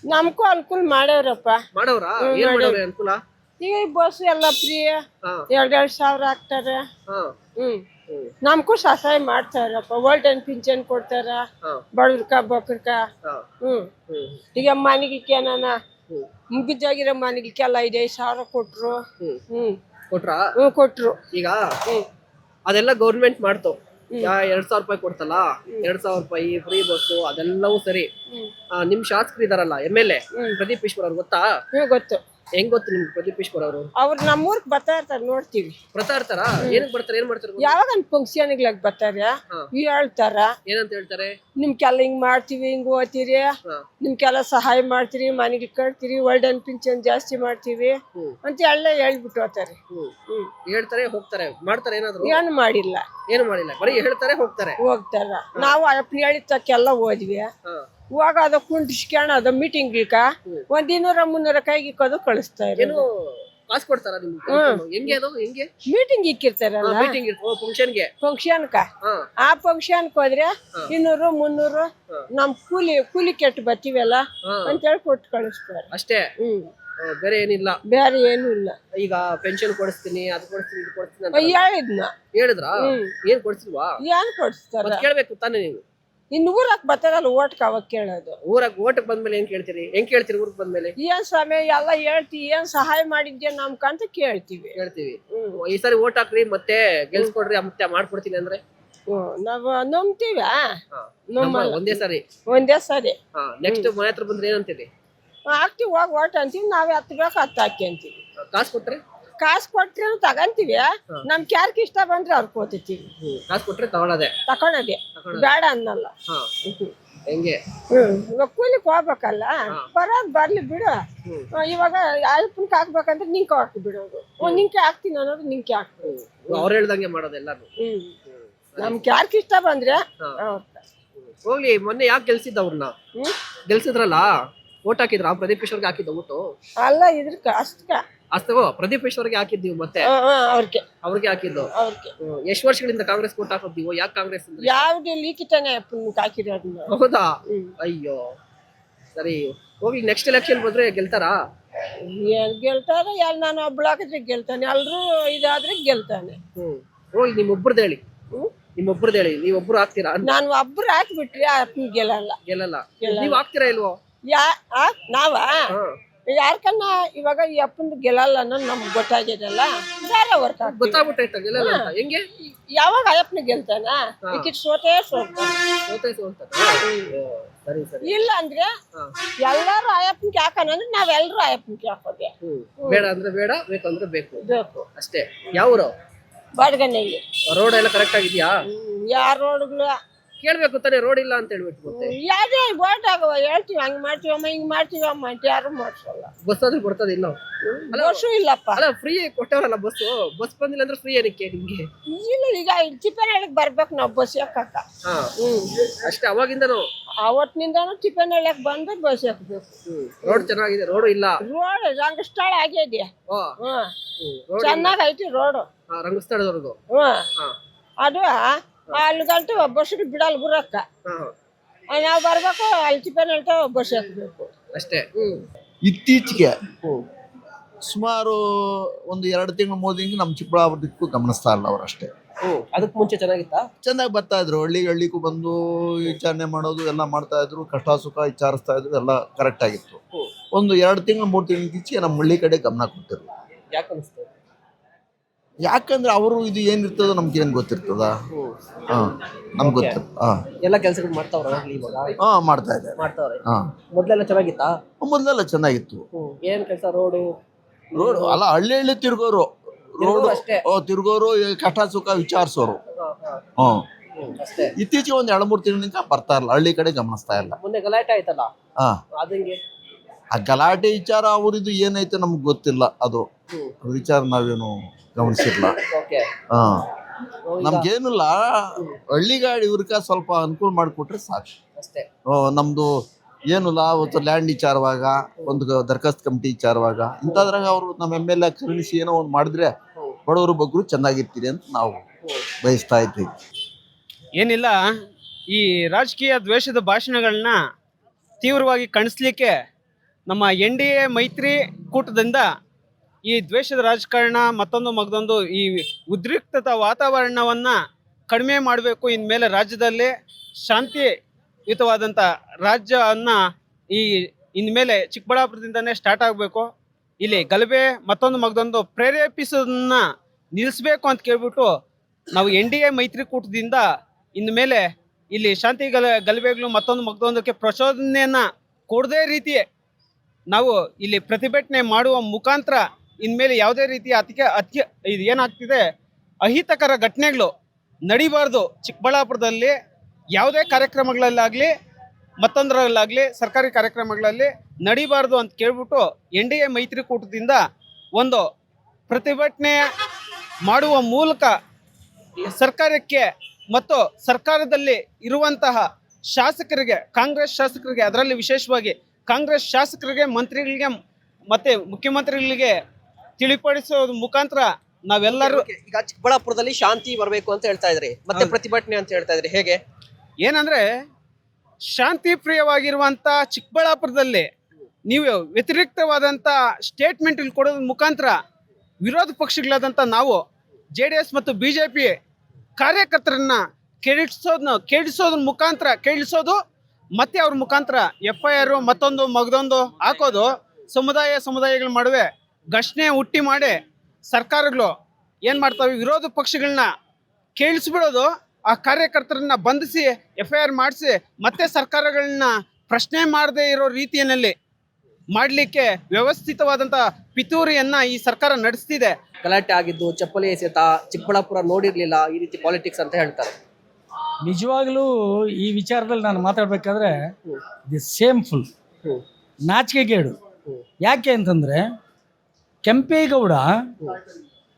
ನಮ್ಗೂ ಅನುಕೂಲ ಮಾಡ್ಯಾವ್ರಪ್ಪ. ಮಾಡವ್ರಾ? ಏನ್ ಮಾಡವ್ರೆ ಅನುಕೂಲ? ಈಗ ಈ ಬಸ್ ಎಲ್ಲ ಫ್ರೀ, ಹಾ 2,000 ಹಾಕ್ತಾರೆ. ಹಾ ನಮ್ಗೂ ಸಹಾಯ ಮಾಡ್ತಾರಪ್ಪ. ಓಲ್ಡನ್ ಪಿಂಚನ್ ಕೊಡ್ತಾರ, ಹಾ ಬಡವ್ರಕ ಬಕ್ರಕ. ಹಾ ಹ್ಮ್ ಹ್ಮ್ ಈಗ ಮನೆಗೆ ಮುಗಿದೋಗಿರೋ ಮನೆಗೆಲ್ಲ 5,000 ಕೊಟ್ರು. ಹ್ಮ್ ಕೊಟ್ರಾ? ಕೊಟ್ರು. ಈಗ ಅದೆಲ್ಲ ಗೌರ್ಮೆಂಟ್ ಮಾಡ್ತು. 2,000 ರೂಪಾಯಿ ಕೊಡ್ತಲ್ಲ, 2,000 ರೂಪಾಯಿ ಫ್ರೀ ಬಸ್ಸು ಅದೆಲ್ಲವೂ ಸರಿ. ನಿಮ್ ಶಾಸಕರು ಇದಾರಲ್ಲ MLA ಪ್ರದೀಪ್ ಈಶ್ವರ್ ಅವ್ರು, ಗೊತ್ತಾ? ಗೊತ್ತು. ಹೆಂಗ್ ಗೊತ್ತು ನಿಮ್ಗೆ ಪ್ರದೀಪ್ ಈಶ್ವರ್ ಅವರು? ಅವ್ರು ನಮ್ಮೂರ್ಗ್ ಬರ್ತಾ ಇರ್ತಾರ, ನೋಡ್ತೀವಿ. ಬರ್ತಾ ಇರ್ತಾರ? ಏನಕ್ಕೆ ಬರ್ತಾರೆ? ಏನ್ ಮಾಡ್ತಾರೆ? ಯಾವಾಗ ಫಂಕ್ಷನ್ಗಳಿಗೆ ಬರ್ತಾರ, ಹೇಳ್ತಾರ ಏನಂತ ಹೇಳ್ತಾರೆ? ನಿಮ್ಗೆಲ್ಲ ಹಿಂಗ್ ಮಾಡ್ತೀವಿ, ಹಿಂಗ್ ಓದ್ತೀರಿ, ನಿಮ್ಗೆಲ್ಲ ಸಹಾಯ ಮಾಡ್ತೀರಿ, ಮನೆಗೆ ಕಟ್ತೀರಿ, ಓಲ್ಡನ್ ಪಿಂಚನ್ ಜಾಸ್ತಿ ಮಾಡ್ತೀವಿ ಅಂತ ಎಲ್ಲ ಹೇಳ್ಬಿಟ್ಟು ಹೋಗ್ತಾರೆ. ಹೇಳ್ತಾರೆ, ಹೋಗ್ತಾರೆ, ಮಾಡ್ತಾರೆ? ಏನಾದ್ರು ಏನು ಮಾಡಿಲ್ಲ, ಏನು ಮಾಡಿಲ್ಲ, ಬರೀ ಹೇಳ್ತಾರೆ, ಹೋಗ್ತಾರೆ. ನಾವು ಅಪ್ಪನ ಹೇಳಿದ್ದಕ್ಕೆಲ್ಲ ಹೋದ್ವಿ. ಇವಾಗ ಅದ ಕುಂಟಿಸ್ಕೊಂಡು ಮೀಟಿಂಗ್ ಒಂದ್ 200-300 ಕೈಗಿಕ್ಕೋದು ಕಳಿಸ್ತಾರೆ. ಏನು ಕಾಸು ಕೊಡ್ತಾರ ನಿಮ್ಗೆ? ಹೆಂಗೆ ಅದು? ಹೆಂಗೆ ಮೀಟಿಂಗ್ ಇಕ್ಕಿರ್ತಾರಲ್ಲ, ಮೀಟಿಂಗ್ ಫಂಕ್ಷನ್ಗೆ? ಫಂಕ್ಷನ್ಕ ಆ ಫಂಕ್ಷನ್ಕ್ ಹೋದ್ರೆ 200-300 ನಮ್ ಕೂಲಿ ಕೆಟ್ಟು ಬರ್ತೀವಲ್ಲ ಅಂತೇಳಿ ಕೊಟ್ಟು ಕಳಿಸ್ತಾರೆ ಅಷ್ಟೇ. ಬೇರೆ ಏನಿಲ್ಲ, ಬೇರೆ ಏನು ಇಲ್ಲ. ಈಗ ಪೆನ್ಷನ್ ಕೊಡಿಸ್ತೀನಿ, ಅದು ಕೊಡಿಸ್ತೀನಿ, ಇದು ಕೊಡಿಸ್ತೀನಿ ಅಂತ ಹೇಳಿದ್ನ. ಹೇಳಿದ್ರಾ? ಏನ್ ಕೊಡಿಸಿಲ್ವಾ? ಏನ್ ಕೊಡಿಸ್ತಾರ? ಕೇಳ್ಬೇಕು ತಾನೇ ನೀವು. ಇನ್ನು ಊರಕ್ ಬರ್ತಾರಲ್ಲ ಓಟ್ಕ ಅವಾಗ ಕೇಳೋದು. ಓಟಕ್ ಬಂದ್ಮೇಲೆ ಏನ್ ಕೇಳ್ತೀರಿ? ಹೆಂಗ್ ಕೇಳ್ತೀರಿ ಊರಿಗೆ ಬಂದ್ಮೇಲೆ? ಏನ್ ಸ್ವಾಮಿ ಎಲ್ಲ ಹೇಳ್ತೀವಿ, ಏನ್ ಸಹಾಯ ಮಾಡಿದ್ಯಾ ನಮ್ಕಂತ ಕೇಳ್ತೀವಿ. ಈ ಸಾರಿ ಓಟ್ ಹಾಕ್ರಿ, ಮತ್ತೆ ಗೆಲ್ಸ್ಕೊಡ್ರಿ, ಮತ್ತೆ ಮಾಡ್ಕೊಡ್ತೀನಿ ಅಂದ್ರೆ ನಾವ್ ನಂಬ್ತೀವ. ಒಂದೇ ಸಾರಿ ನೆಕ್ಸ್ಟ್ ಮನೆ ಹತ್ರ ಬಂದ್ರೆ ಏನಂತೀರಿ? ಹಾಕ್ತಿವಿ, ಹೋಗಿ ಓಟ್ ಅಂತೀವಿ. ನಾವ್ ಹತ್ತು ಬೇಕು ಹತ್ತು ಹಾಕ್ಯಂತೀವಿ. ಕಾಸು ಕೊಟ್ರೆ? ಕಾಸು ಕೊಟ್ರೆ ತಗಂತೀವಿ. ನಮ್ ಯಾರ್ಕ್ ಇಷ್ಟ ಬಂದ್ರೆ ಅವ್ರ ಕೋತೀವಿ. ಕಾಸು ಕೊಟ್ರೆ ತಗೊಳ್ಳೋದೆ, ಬೇಡ ಅನ್ನಲ್ಲ. ಹೆಂಗೆ? ಇವಾಗ ಕೂಲಿಕ್ ಹೋಗ್ಬೇಕಲ್ಲ, ಬರೋದ್ ಬರ್ಲಿ ಬಿಡು. ಇವಾಗ ಅಲ್ಪನ್ಕ್ ಹಾಕ್ಬೇಕಂದ್ರೆ ನಿಂಕೆ ಹಾಕಿ ಬಿಡೋದು. ನಿಂಕೆ ಹಾಕ್ತೀನಿ ಅನ್ನೋದು ನಿಂಕೆ ಹಾಕ್ತೀವಿ. ಅವ್ರು ಹೇಳ್ದಂಗೆ ಮಾಡೋದು ಎಲ್ಲಾರು. ನಮ್ಗೆ ಯಾರ್ಕ್ ಇಷ್ಟ ಬಂದ್ರೆ ಹೋಗ್ಲಿ. ಮೊನ್ನೆ ಯಾಕೆ ಗೆಲ್ಸಿದ್ದ ಅವ್ರನ್ನ? ಗೆಲ್ಸಿದ್ರಲ್ಲ, ಓಟ್ ಹಾಕಿದ್ರ? ಪ್ರದೀಪ್ ಈಶ್ವರ್ಗೆ ಹಾಕಿದ್ದ ಓಟು ಅಲ್ಲ, ಇದ್ರಕ ಅಷ್ಟಗೋ ಪ್ರದೀಪ್ ಈಶ್ವರ್ಗೆ ಹಾಕಿದ್ದೀವಿ, ಮತ್ತೆ ಅವ್ರಿಗೆ ಹಾಕಿದ್ದು. ಎಷ್ಟು ವರ್ಷಗಳಿಂದ ಕಾಂಗ್ರೆಸ್ ಓಟ್ ಹಾಕೋದ್ದೀವೋ? ಯಾಕೆ ಕಾಂಗ್ರೆಸ್? ಯಾವ್ದು ಲೀಕಿತಾನೆ ಹಾಕಿರೋದು. ಹೌದಾ? ಅಯ್ಯೋ, ಸರಿ ಹೋಗ್ಲಿ. ನೆಕ್ಸ್ಟ್ ಎಲೆಕ್ಷನ್ ಬಂದ್ರೆ ಗೆಲ್ತಾರಾ? ಗೆಲ್ತಾನೆ. ನಾನು ಒಬ್ಳು ಹಾಕಿದ್ರೆ ಗೆಲ್ತಾನೆ, ಎಲ್ರು ಇದಾದ್ರೆ ಗೆಲ್ತಾನೆ. ಹೋಗ್ಲಿ, ನಿಮ್ಮೊಬ್ರದ್ದು ಹೇಳಿ. ನೀವೊಬ್ರು ಹಾಕ್ತೀರಾ? ನಾನು ಒಬ್ರು ಹಾಕ್ಬಿಟ್ರಿ ಅಪ್ಪನ ಗೆಲ್ಲಲ್ಲ. ನೀವ್ ಹಾಕ್ತೀರಾ ಇಲ್ವೋ? ನಾವ ಯಾರ್ಕನ್ನ ಇವಾಗ ಈ ಅಪ್ಪಂದು ಗೆಲ್ಲಲ್ಲ ಅನ್ನೋದು ನಮ್ಗೆ ಗೊತ್ತಾಗಿದಲ್ಲ, ಬೇರೆ ವರ್ಕ್ ಗೊತ್ತಾಗ್ಬಿಟ್ಟೈತ ಗೆಲ್ಲಲ್ಲ ಅಂತ. ಹೆಂಗೆ? ಯಾವಾಗ ಅಯ್ಯಪ್ಪನ ಗೆಲ್ತಾನ, ಸೋತೆ ಇಲ್ಲ ಅಂದ್ರೆ ಎಲ್ಲಾರು ಅಯ್ಯಪ್ಪನ್ಗೆ ಹಾಕೋಣ, ನಾವೆಲ್ಲರೂ ಅಯ್ಯಪ್ಪನ್ಗೆ ಹಾಕೋದೆ. ಬೇಡ ಅಂದ್ರೆ ಬೇಡ, ಬೇಕಂದ್ರೆ ಬೇಕು ಅಷ್ಟೇ. ಯಾವ್ರು? ಬಾಡ್ಗನಲ್ಲಿ. ರೋಡ್ ಎಲ್ಲ ಕರೆಕ್ಟ್ ಆಗಿದ್ಯಾ? ಯಾರ ರೋಡ್ಗಳು ಕೇಳ್ಬೇಕು ತಾನೆ, ರೋಡ್ ಇಲ್ಲ ಅಂತ ಹೇಳ್ಬಿಟ್ಟು. ಮತ್ತೆ ಯಾವ್ದೇ ಬೋಟ್ ಆಗವ ಹೇಳ್ತೀವಿ, ಹಂಗ್ ಮಾಡ್ತೀವಮ್ಮ ಹಿಂಗ್ ಮಾಡ್ತೀವಮ್ಮ ಅಂತ ಯಾರು ಮಾಡ್ಸಲ್ಲ. ಬಸ್ ಆದ್ರೂ ಬರ್ತದೆ ಇಲ್ಲ? ಬಸ್ಸು ಇಲ್ಲಪ್ಪ. ಅಲ್ಲ, ಫ್ರೀ ಕೊಟ್ಟವರಲ್ಲ ಬಸ್ ಬಂದಿಲ್ಲ ಅಂದ್ರೆ ಫ್ರೀ ಏನಕ್ಕೆ ನಿಮ್ಗೆ? ಇಲ್ಲ, ಈಗ ಚಿಪ್ಪನಹಳ್ಳಿಗೆ ಬರ್ಬೇಕು ನಾವು ಬಸ್ ಯಾಕಕ್ಕ. ಅಷ್ಟೇ. ಅವಾಗಿಂದನು ಅವತ್ತಿನಿಂದಾನು ಚಿಪ್ಪನಹಳ್ಳಿಗೆ ಬಂದ್ರೆ ಬಸ್ ಹಾಕ್ಬೇಕು. ರೋಡ್ ಚೆನ್ನಾಗಿದೆ? ರೋಡ್ ಇಲ್ಲ. ರೋಡ್ ರಂಗಸ್ಥಳ ಆಗಿದೆ, ಚೆನ್ನಾಗೈತಿ ರೋಡ್ ರಂಗಸ್ಥಳದವರೆಗೂ. ಅದು ಅಲ್ಲಿ ಗಂಟೆ ಬಸ್ಸಿಗೆ ಬಿಡಲ್ಲ ಬರಕ್ಕ. ನಾವು ಬರ್ಬೇಕು, ಅಲ್ಲಿ ಚಿಪ್ಪನಹಳ್ಳಿ ಬಸ್ ಹಾಕ್ಬೇಕು ಅಷ್ಟೇ. ಇತ್ತೀಚೆಗೆ ಸುಮಾರು ಒಂದು 2 ತಿಂಗಳು 3 ತಿಂಗಳು ನಮ್ಮ ಚಿಕ್ಕಬಳ್ಳಾಪುರದಕ್ಕೂ ಗಮನಿಸ್ತಾ ಇಲ್ಲ ಅವರಷ್ಟೇ. ಅದಕ್ಕೆ ಮುಂಚೆ ಚೆನ್ನಾಗಿತ್ತಾ? ಚೆನ್ನಾಗಿ ಬರ್ತಾ ಇದ್ರು, ಹಳ್ಳಿಗೂ ಬಂದು ವಿಚಾರಣೆ ಮಾಡೋದು ಎಲ್ಲ ಮಾಡ್ತಾ ಇದ್ರು, ಕಷ್ಟ ಸುಖ ವಿಚಾರಿಸ್ತಾ ಇದ್ರು, ಎಲ್ಲ ಕರೆಕ್ಟ್ ಆಗಿತ್ತು. ಒಂದು 2 ತಿಂಗಳು 3 ತಿಂಗಳ ಇತ್ತೀಚೆಗೆ ನಮ್ಮ ಹಳ್ಳಿ ಕಡೆ ಗಮನ ಕೊಟ್ಟಿರು. ಯಾಕೆ ಅನಿಸ್ತು? ಯಾಕಂದ್ರೆ ಅವರು ಇದು ಏನಿರ್ತದೋ ನಮ್ಗೆ ಏನ್ ಗೊತ್ತಿರ್ತದ? ನಮ್ಗೆ ಗೊತ್ತಿರ ಎಲ್ಲ ಕೆಲಸಗಳು ಮಾಡ್ತಾವ್ರ ಇವಾಗ? ಮಾಡ್ತಾ ಇದ್ದಾರೆ. ಮೊದ್ಲೆಲ್ಲ ಚೆನ್ನಾಗಿತ್ತಾ? ಮೊದಲೆಲ್ಲ ಚೆನ್ನಾಗಿತ್ತು. ಏನ್ ಕೆಲಸ? ರೋಡು ಅಲ್ಲ, ಹಳ್ಳಿ ತಿರ್ಗೋರು, ತಿರ್ಗೋರು, ಕಷ್ಟ ಸುಖ ವಿಚಾರಿಸೋರು. ಇತ್ತೀಚೆಗೆ ಒಂದ್ 2-3 ತಿಂಗಳಿಂದ ಬರ್ತಾ ಇಲ್ಲ, ಹಳ್ಳಿ ಕಡೆ ಗಮನಿಸ್ತಾ ಇಲ್ಲ. ಮೊನ್ನೆ ಗಲಾಟೆ ಆಯ್ತಲ್ಲ, ಅದಂಗೆ? ಆ ಗಲಾಟೆ ವಿಚಾರ ಅವ್ರದ್ದು ಏನೈತೆ ನಮ್ಗೆ ಗೊತ್ತಿಲ್ಲ. ಅದು ವಿಚಾರ ನಾವೇನು ಗಮನಿಸಿಲ್ಲ. ನಮ್ಗೇನಿಲ್ಲ, ಹಳ್ಳಿಗಾಡಿ ಇವ್ರಕ ಸ್ವಲ್ಪ ಅನುಕೂಲ ಮಾಡಿಕೊಟ್ರೆ ಸಾಕು ಅಷ್ಟೇ. ನಮ್ದು ಏನಿಲ್ಲ, ಅವತ್ತು ಲ್ಯಾಂಡ್ ವಿಚಾರವಾಗ, ಒಂದು ದರಖಾಸ್ತು ಕಮಿಟಿ ವಿಚಾರವಾಗ ಇಂಥದ್ರಾಗ ಅವರು ನಮ್ಮ MLA ಕರುಣಿಸಿ ಏನೋ ಒಂದು ಮಾಡಿದ್ರೆ ಬಡವರು ಬಗ್ಗರು ಚೆನ್ನಾಗಿರ್ತೀರಿ ಅಂತ ನಾವು ಬಯಸ್ತಾ ಇದ್ದೀವಿ. ಏನಿಲ್ಲ, ಈ ರಾಜಕೀಯ ದ್ವೇಷದ ಭಾಷಣಗಳನ್ನ ತೀವ್ರವಾಗಿ ಖಂಡಿಸ್ಲಿಕ್ಕೆ ನಮ್ಮ NDA ಮೈತ್ರಿ ಕೂಟದಿಂದ ಈ ದ್ವೇಷದ ರಾಜಕಾರಣ ಮತ್ತೊಂದು ಮಗದೊಂದು ಈ ಉದ್ರಿಕ್ತತ ವಾತಾವರಣವನ್ನು ಕಡಿಮೆ ಮಾಡಬೇಕು. ಇನ್ಮೇಲೆ ರಾಜ್ಯದಲ್ಲಿ ಶಾಂತಿಯುತವಾದಂಥ ರಾಜ್ಯವನ್ನು ಇನ್ಮೇಲೆ ಚಿಕ್ಕಬಳ್ಳಾಪುರದಿಂದನೇ ಸ್ಟಾರ್ಟ್ ಆಗಬೇಕು. ಇಲ್ಲಿ ಗಲಭೆ ಮತ್ತೊಂದು ಮಗದೊಂದು ಪ್ರೇರೇಪಿಸೋದನ್ನ ನಿಲ್ಲಿಸಬೇಕು ಅಂತ ಕೇಳ್ಬಿಟ್ಟು ನಾವು NDA ಮೈತ್ರಿಕೂಟದಿಂದ ಇನ್ಮೇಲೆ ಇಲ್ಲಿ ಶಾಂತಿ ಗಲಭೆಗಳು ಮತ್ತೊಂದು ಮಗದೊಂದಕ್ಕೆ ಪ್ರಚೋದನೆಯನ್ನು ಕೊಡದೇ ರೀತಿ ನಾವು ಇಲ್ಲಿ ಪ್ರತಿಭಟನೆ ಮಾಡುವ ಮುಖಾಂತರ ಇನ್ಮೇಲೆ ಯಾವುದೇ ರೀತಿಯ ಇದು ಏನಾಗ್ತಿದೆ ಅಹಿತಕರ ಘಟನೆಗಳು ನಡಿಬಾರ್ದು. ಚಿಕ್ಕಬಳ್ಳಾಪುರದಲ್ಲಿ ಯಾವುದೇ ಕಾರ್ಯಕ್ರಮಗಳಲ್ಲಾಗಲಿ ಮತ್ತೊಂದರಲ್ಲಾಗಲಿ ಸರ್ಕಾರಿ ಕಾರ್ಯಕ್ರಮಗಳಲ್ಲಿ ನಡಿಬಾರ್ದು ಅಂತ ಕೇಳ್ಬಿಟ್ಟು NDA ಮೈತ್ರಿಕೂಟದಿಂದ ಒಂದು ಪ್ರತಿಭಟನೆ ಮಾಡುವ ಮೂಲಕ ಸರ್ಕಾರಕ್ಕೆ ಮತ್ತು ಸರ್ಕಾರದಲ್ಲಿ ಇರುವಂತಹ ಶಾಸಕರಿಗೆ, ಕಾಂಗ್ರೆಸ್ ಶಾಸಕರಿಗೆ, ಅದರಲ್ಲಿ ವಿಶೇಷವಾಗಿ ಕಾಂಗ್ರೆಸ್ ಶಾಸಕರಿಗೆ, ಮಂತ್ರಿಗಳಿಗೆ ಮತ್ತು ಮುಖ್ಯಮಂತ್ರಿಗಳಿಗೆ ತಿಳಿಪಡಿಸೋದ್ರ ಮುಖಾಂತರ ನಾವೆಲ್ಲರೂ ಈಗ ಚಿಕ್ಕಬಳ್ಳಾಪುರದಲ್ಲಿ ಶಾಂತಿ ಬರಬೇಕು ಅಂತ ಹೇಳ್ತಾ ಇದ್ರಿ, ಮತ್ತೆ ಪ್ರತಿಭಟನೆ ಅಂತ ಹೇಳ್ತಾ ಇದ್ರಿ, ಹೇಗೆ? ಏನಂದ್ರೆ ಶಾಂತಿ ಪ್ರಿಯವಾಗಿರುವಂತ ಚಿಕ್ಕಬಳ್ಳಾಪುರದಲ್ಲಿ ನೀವು ವ್ಯತಿರಿಕ್ತವಾದಂಥ ಸ್ಟೇಟ್ಮೆಂಟ್ ಇಲ್ಲಿ ಕೊಡೋದ್ರ ಮುಖಾಂತರ ವಿರೋಧ ಪಕ್ಷಗಳಾದಂಥ ನಾವು JDS ಮತ್ತು BJP ಕಾರ್ಯಕರ್ತರನ್ನ ಕೇಳಿಸೋದ್ರ ಮುಖಾಂತರ ಮತ್ತೆ ಅವ್ರ ಮುಖಾಂತರ FIR ಮತ್ತೊಂದು ಮಗದೊಂದು ಹಾಕೋದು, ಸಮುದಾಯಗಳ ನಡುವೆ ಘರ್ಷಣೆ ಹುಟ್ಟಿ ಮಾಡಿ ಸರ್ಕಾರಗಳು ಏನು ಮಾಡ್ತವೆ, ವಿರೋಧ ಪಕ್ಷಗಳನ್ನ ಕೇಳಿಸ್ಬಿಡೋದು, ಆ ಕಾರ್ಯಕರ್ತರನ್ನ ಬಂಧಿಸಿ FIR ಮಾಡಿಸಿ ಮತ್ತೆ ಸರ್ಕಾರಗಳನ್ನ ಪ್ರಶ್ನೆ ಮಾಡದೇ ಇರೋ ರೀತಿಯಲ್ಲಿ ಮಾಡಲಿಕ್ಕೆ ವ್ಯವಸ್ಥಿತವಾದಂಥ ಪಿತೂರಿಯನ್ನ ಈ ಸರ್ಕಾರ ನಡೆಸ್ತಿದೆ. ಗಲಾಟೆ ಆಗಿದ್ದು, ಚಪ್ಪಲಿ ಎಸೆತ ಚಿಕ್ಕಬಳ್ಳಾಪುರ ನೋಡಿರ್ಲಿಲ್ಲ, ಈ ರೀತಿ ಪಾಲಿಟಿಕ್ಸ್ ಅಂತ ಹೇಳ್ತಾರೆ. ನಿಜವಾಗ್ಲೂ ಈ ವಿಚಾರದಲ್ಲಿ ನಾನು ಮಾತಾಡಬೇಕಾದ್ರೆ ದಿ ಸೇಮ್ಫುಲ್, ನಾಚಿಕೆಗೇಡು. ಯಾಕೆ ಅಂತಂದರೆ ಕೆಂಪೇಗೌಡ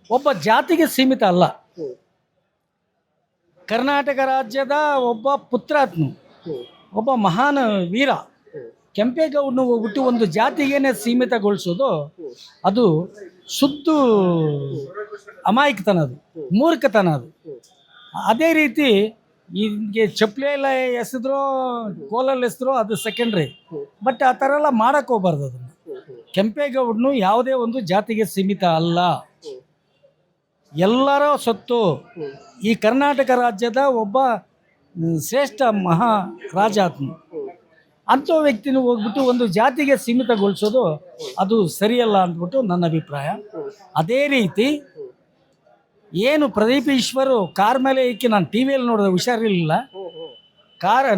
ಒಬ್ಬ ಜಾತಿಗೆ ಸೀಮಿತ ಅಲ್ಲ, ಕರ್ನಾಟಕ ರಾಜ್ಯದ ಒಬ್ಬ ಪುತ್ರಾತ್ಮ, ಒಬ್ಬ ಮಹಾನ್ ವೀರ. ಕೆಂಪೇಗೌಡನ ಹೋಗ್ಬಿಟ್ಟು ಒಂದು ಜಾತಿಗೇನೆ ಸೀಮಿತಗೊಳಿಸೋದು ಅದು ಶುದ್ಧ ಅಮಾಯಕತನ, ಅದು ಮೂರ್ಖತನ. ಅದು ಅದೇ ರೀತಿ ಹೀಗೆ ಚಪ್ಪಲಿ ಎಲ್ಲ ಎಸೆದ್ರೋ ಕೋಲಲ್ಲಿ ಎಸೆದ್ರೋ ಅದು ಸೆಕೆಂಡ್ರಿ, ಬಟ್ ಆ ಥರ ಎಲ್ಲ ಮಾಡೋಕ್ಕೆ ಹೋಗ್ಬಾರ್ದು. ಅದನ್ನು ಕೆಂಪೇಗೌಡನು ಯಾವುದೇ ಒಂದು ಜಾತಿಗೆ ಸೀಮಿತ ಅಲ್ಲ, ಎಲ್ಲರ ಸೊತ್ತು. ಈ ಕರ್ನಾಟಕ ರಾಜ್ಯದ ಒಬ್ಬ ಶ್ರೇಷ್ಠ ಮಹಾ ರಾಜಾತ್ಮ. ಅಂಥ ವ್ಯಕ್ತಿನೂ ಹೋಗ್ಬಿಟ್ಟು ಒಂದು ಜಾತಿಗೆ ಸೀಮಿತಗೊಳಿಸೋದು ಅದು ಸರಿಯಲ್ಲ ಅಂದ್ಬಿಟ್ಟು ನನ್ನ ಅಭಿಪ್ರಾಯ. ಅದೇ ರೀತಿ ಏನು ಪ್ರದೀಪ್ ಈಶ್ವರು ಕಾರ್ ಮೇಲೆ ಇಕ್ಕಿ, ನಾನು TV ನೋಡಿದೆ, ಹುಷಾರಿರಲಿಲ್ಲ,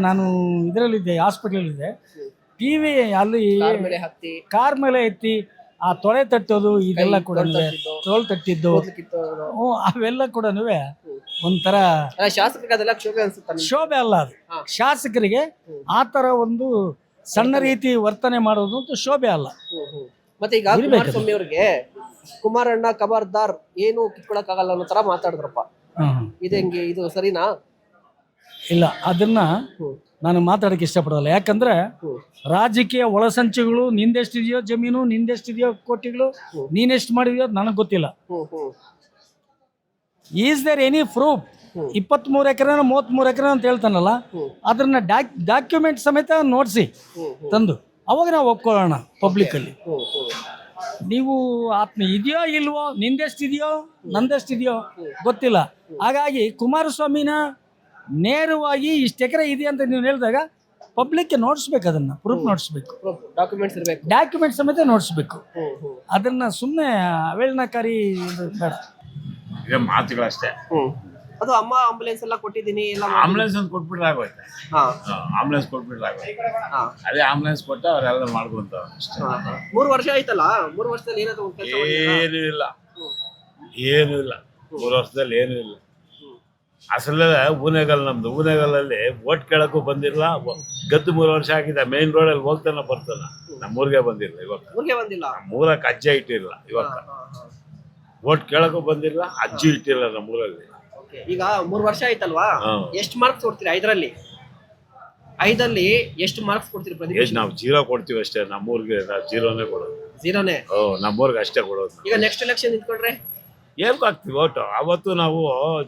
ನಾನು ಇದರಲ್ಲಿದ್ದೆ, ಹಾಸ್ಪಿಟಲಲ್ಲಿದ್ದೆ, TV ಅಲ್ಲಿ ಕಾರ್ ಮೇಲೆ ಎತ್ತಿ ಆ ತೊಳೆ ತಟ್ಟೋದು ಇದೆಲ್ಲ ಕೂಡ, ತೋಳು ತಟ್ಟಿದ್ದು, ಅವೆಲ್ಲ ಕೂಡ ಒಂಥರ ಶೋಭೆ ಅಲ್ಲ. ಅದು ಶಾಸಕರಿಗೆ ಆ ಥರ ಒಂದು ಸಣ್ಣ ರೀತಿ ವರ್ತನೆ ಮಾಡೋದು ಅಂತ ಶೋಭೆ ಅಲ್ಲ. ಮತ್ತೆ ಈಗ ಕುಮಾರಸ್ವಾಮಿ ಅವ್ರಿಗೆ ಕುಮಾರಣ್ಣ ಖಬರ್ದಾರ್ ಏನು ಕಿತ್ಕೊಳಕ್ ಆಗಲ್ಲ ಅನ್ನೋ ತರ ಮಾತಾಡಿದ್ರಪ್ಪ, ಇದು ಹೆಂಗೆ, ಇದು ಸರಿನಾ? ಇಲ್ಲ, ಅದನ್ನ ನಾನು ಮಾತಾಡಕ್ಕೆ ಇಷ್ಟಪಡಲ್ಲ. ಯಾಕಂದ್ರೆ ರಾಜಕೀಯ ಒಳಸಂಚುಗಳು, ನಿಂದೆಷ್ಟಿದೆಯೋ ಜಮೀನು, ನಿಂದೆಷ್ಟಿದೆಯೋ ಕೋಟಿಗಳು, ನೀನೆಷ್ಟು ಮಾಡಿದೆಯೋ ನನಗೆ ಗೊತ್ತಿಲ್ಲ. Is there any proof? 23 acre 33 acre ಅಂತ ಹೇಳ್ತಾನಲ್ಲ, ಅದನ್ನ ಡಾಕ್ಯುಮೆಂಟ್ ಸಮೇತ ನೋಡಿಸಿ ತಂದು ಅವಾಗ ನಾವು ಒಪ್ಕೊಳ್ಳೋಣ ಪಬ್ಲಿಕ್ಕಲ್ಲಿ. ನೀವು ಆತ್ಮ ಇದೆಯೋ ಇಲ್ವೋ, ನಿಂದೆಷ್ಟಿದೆಯೋ ನಂದೆಷ್ಟಿದೆಯೋ ಗೊತ್ತಿಲ್ಲ. ಹಾಗಾಗಿ ಕುಮಾರಸ್ವಾಮಿನ ನೇರವಾಗಿ ಇಷ್ಟು ಎಕರೆ ಇದೆ ಅಂತ ನೀವು ಹೇಳಿದಾಗ ಪಬ್ಲಿಕ್ಗೆ ನೋಡಿಸ್ಬೇಕು, ಅದನ್ನು ಪ್ರೂಫ್ ನೋಡಿಸ್ಬೇಕು, ಡಾಕ್ಯುಮೆಂಟ್ ಸಮೇತ ನೋಡಿಸ್ಬೇಕು. ಅದನ್ನ ಸುಮ್ಮನೆ ಅವೇಳನಕಾರಿ ಬೇಡ, ಈಗ ಮಾತುಗಳಷ್ಟೇ. ಅದು ಅಮ್ಮ ಆಂಬುಲೆನ್ಸ್ ಎಲ್ಲ ಕೊಟ್ಟಿದ್ದೀನಿ, ಆಂಬುಲೆನ್ಸ್ ಒಂದು ಕೊಟ್ಬಿಟ್ರೆ ಆಗೋಯ್ತು, ಆಂಬುಲೆನ್ಸ್ ಕೊಟ್ಬಿಟ್ರೆ ಆಗೋಯ್ತು. ಅದೇ ಆಂಬುಲೆನ್ಸ್ ಕೊಟ್ಟು ಅವರೆಲ್ಲ ಮಾಡ್ಕೊಂತ ಅಷ್ಟೇ. 3 ವರ್ಷ ಆಯ್ತಲ್ಲ, 3 ವರ್ಷದಲ್ಲಿ ಏನಾದ್ರು ಏನೂ ಇಲ್ಲ, 3 ವರ್ಷದಲ್ಲಿ ಏನೂ ಇಲ್ಲ. ಅಸಲ ಊನೆಗಲ್, ನಮ್ದು ಊನೆಗಲ್ಲಲ್ಲಿ ಓಟ್ ಕೇಳಕ್ಕೂ ಬಂದಿಲ್ಲ, ಗದ್ದು 3 ವರ್ಷ ಆಗಿದೆ. ಮೇನ್ ರೋಡಲ್ಲಿ ಹೋಗ್ತಾನೆ ಬರ್ತಾನ, ನಮ್ಮೂರಿಗೆ ಬಂದಿಲ್ಲ. ಇವಾಗ ನಮ್ಮೂರಕ್ಕೆ ಅಜ್ಜೆ ಇಟ್ಟಿಲ್ಲ, ಇವಾಗ ಓಟ್ ಕೇಳಕ್ಕೂ ಬಂದಿಲ್ಲ, ಅಜ್ಜಿ ಇಟ್ಟಿಲ್ಲ ನಮ್ಮೂರಲ್ಲಿ. ಈಗ 3 ವರ್ಷ ಆಯ್ತಲ್ವಾ, ಎಷ್ಟು ಮಾರ್ಕ್ಸ್ ಕೊಡ್ತೀರಿ? 5ರಲ್ಲಿ ಎಷ್ಟು ಮಾರ್ಕ್ಸ್ ಕೊಡ್ತೀರಿ ಪ್ರದೀಪ್? ನಾವು 0 ಕೊಡ್ತೀವಿ ಅಷ್ಟೇ. ನಮ್ಮೂರಿಗೆ ನಾವು 0ನೇ ಕೊಡೋದು, 0ನೇ. ನಮ್ಮೂರಿಗೆ ಅಷ್ಟೇ ಕೊಡೋದು. ಈಗ ನೆಕ್ಸ್ಟ್ ಎಲೆಕ್ಷನ್ ನಿಂತ್ಕೊಂಡ್ರೆ ಏನಕ್ಕೆ ಹಾಕ್ತಿವಿ ಓಟು? ಅವತ್ತು ನಾವು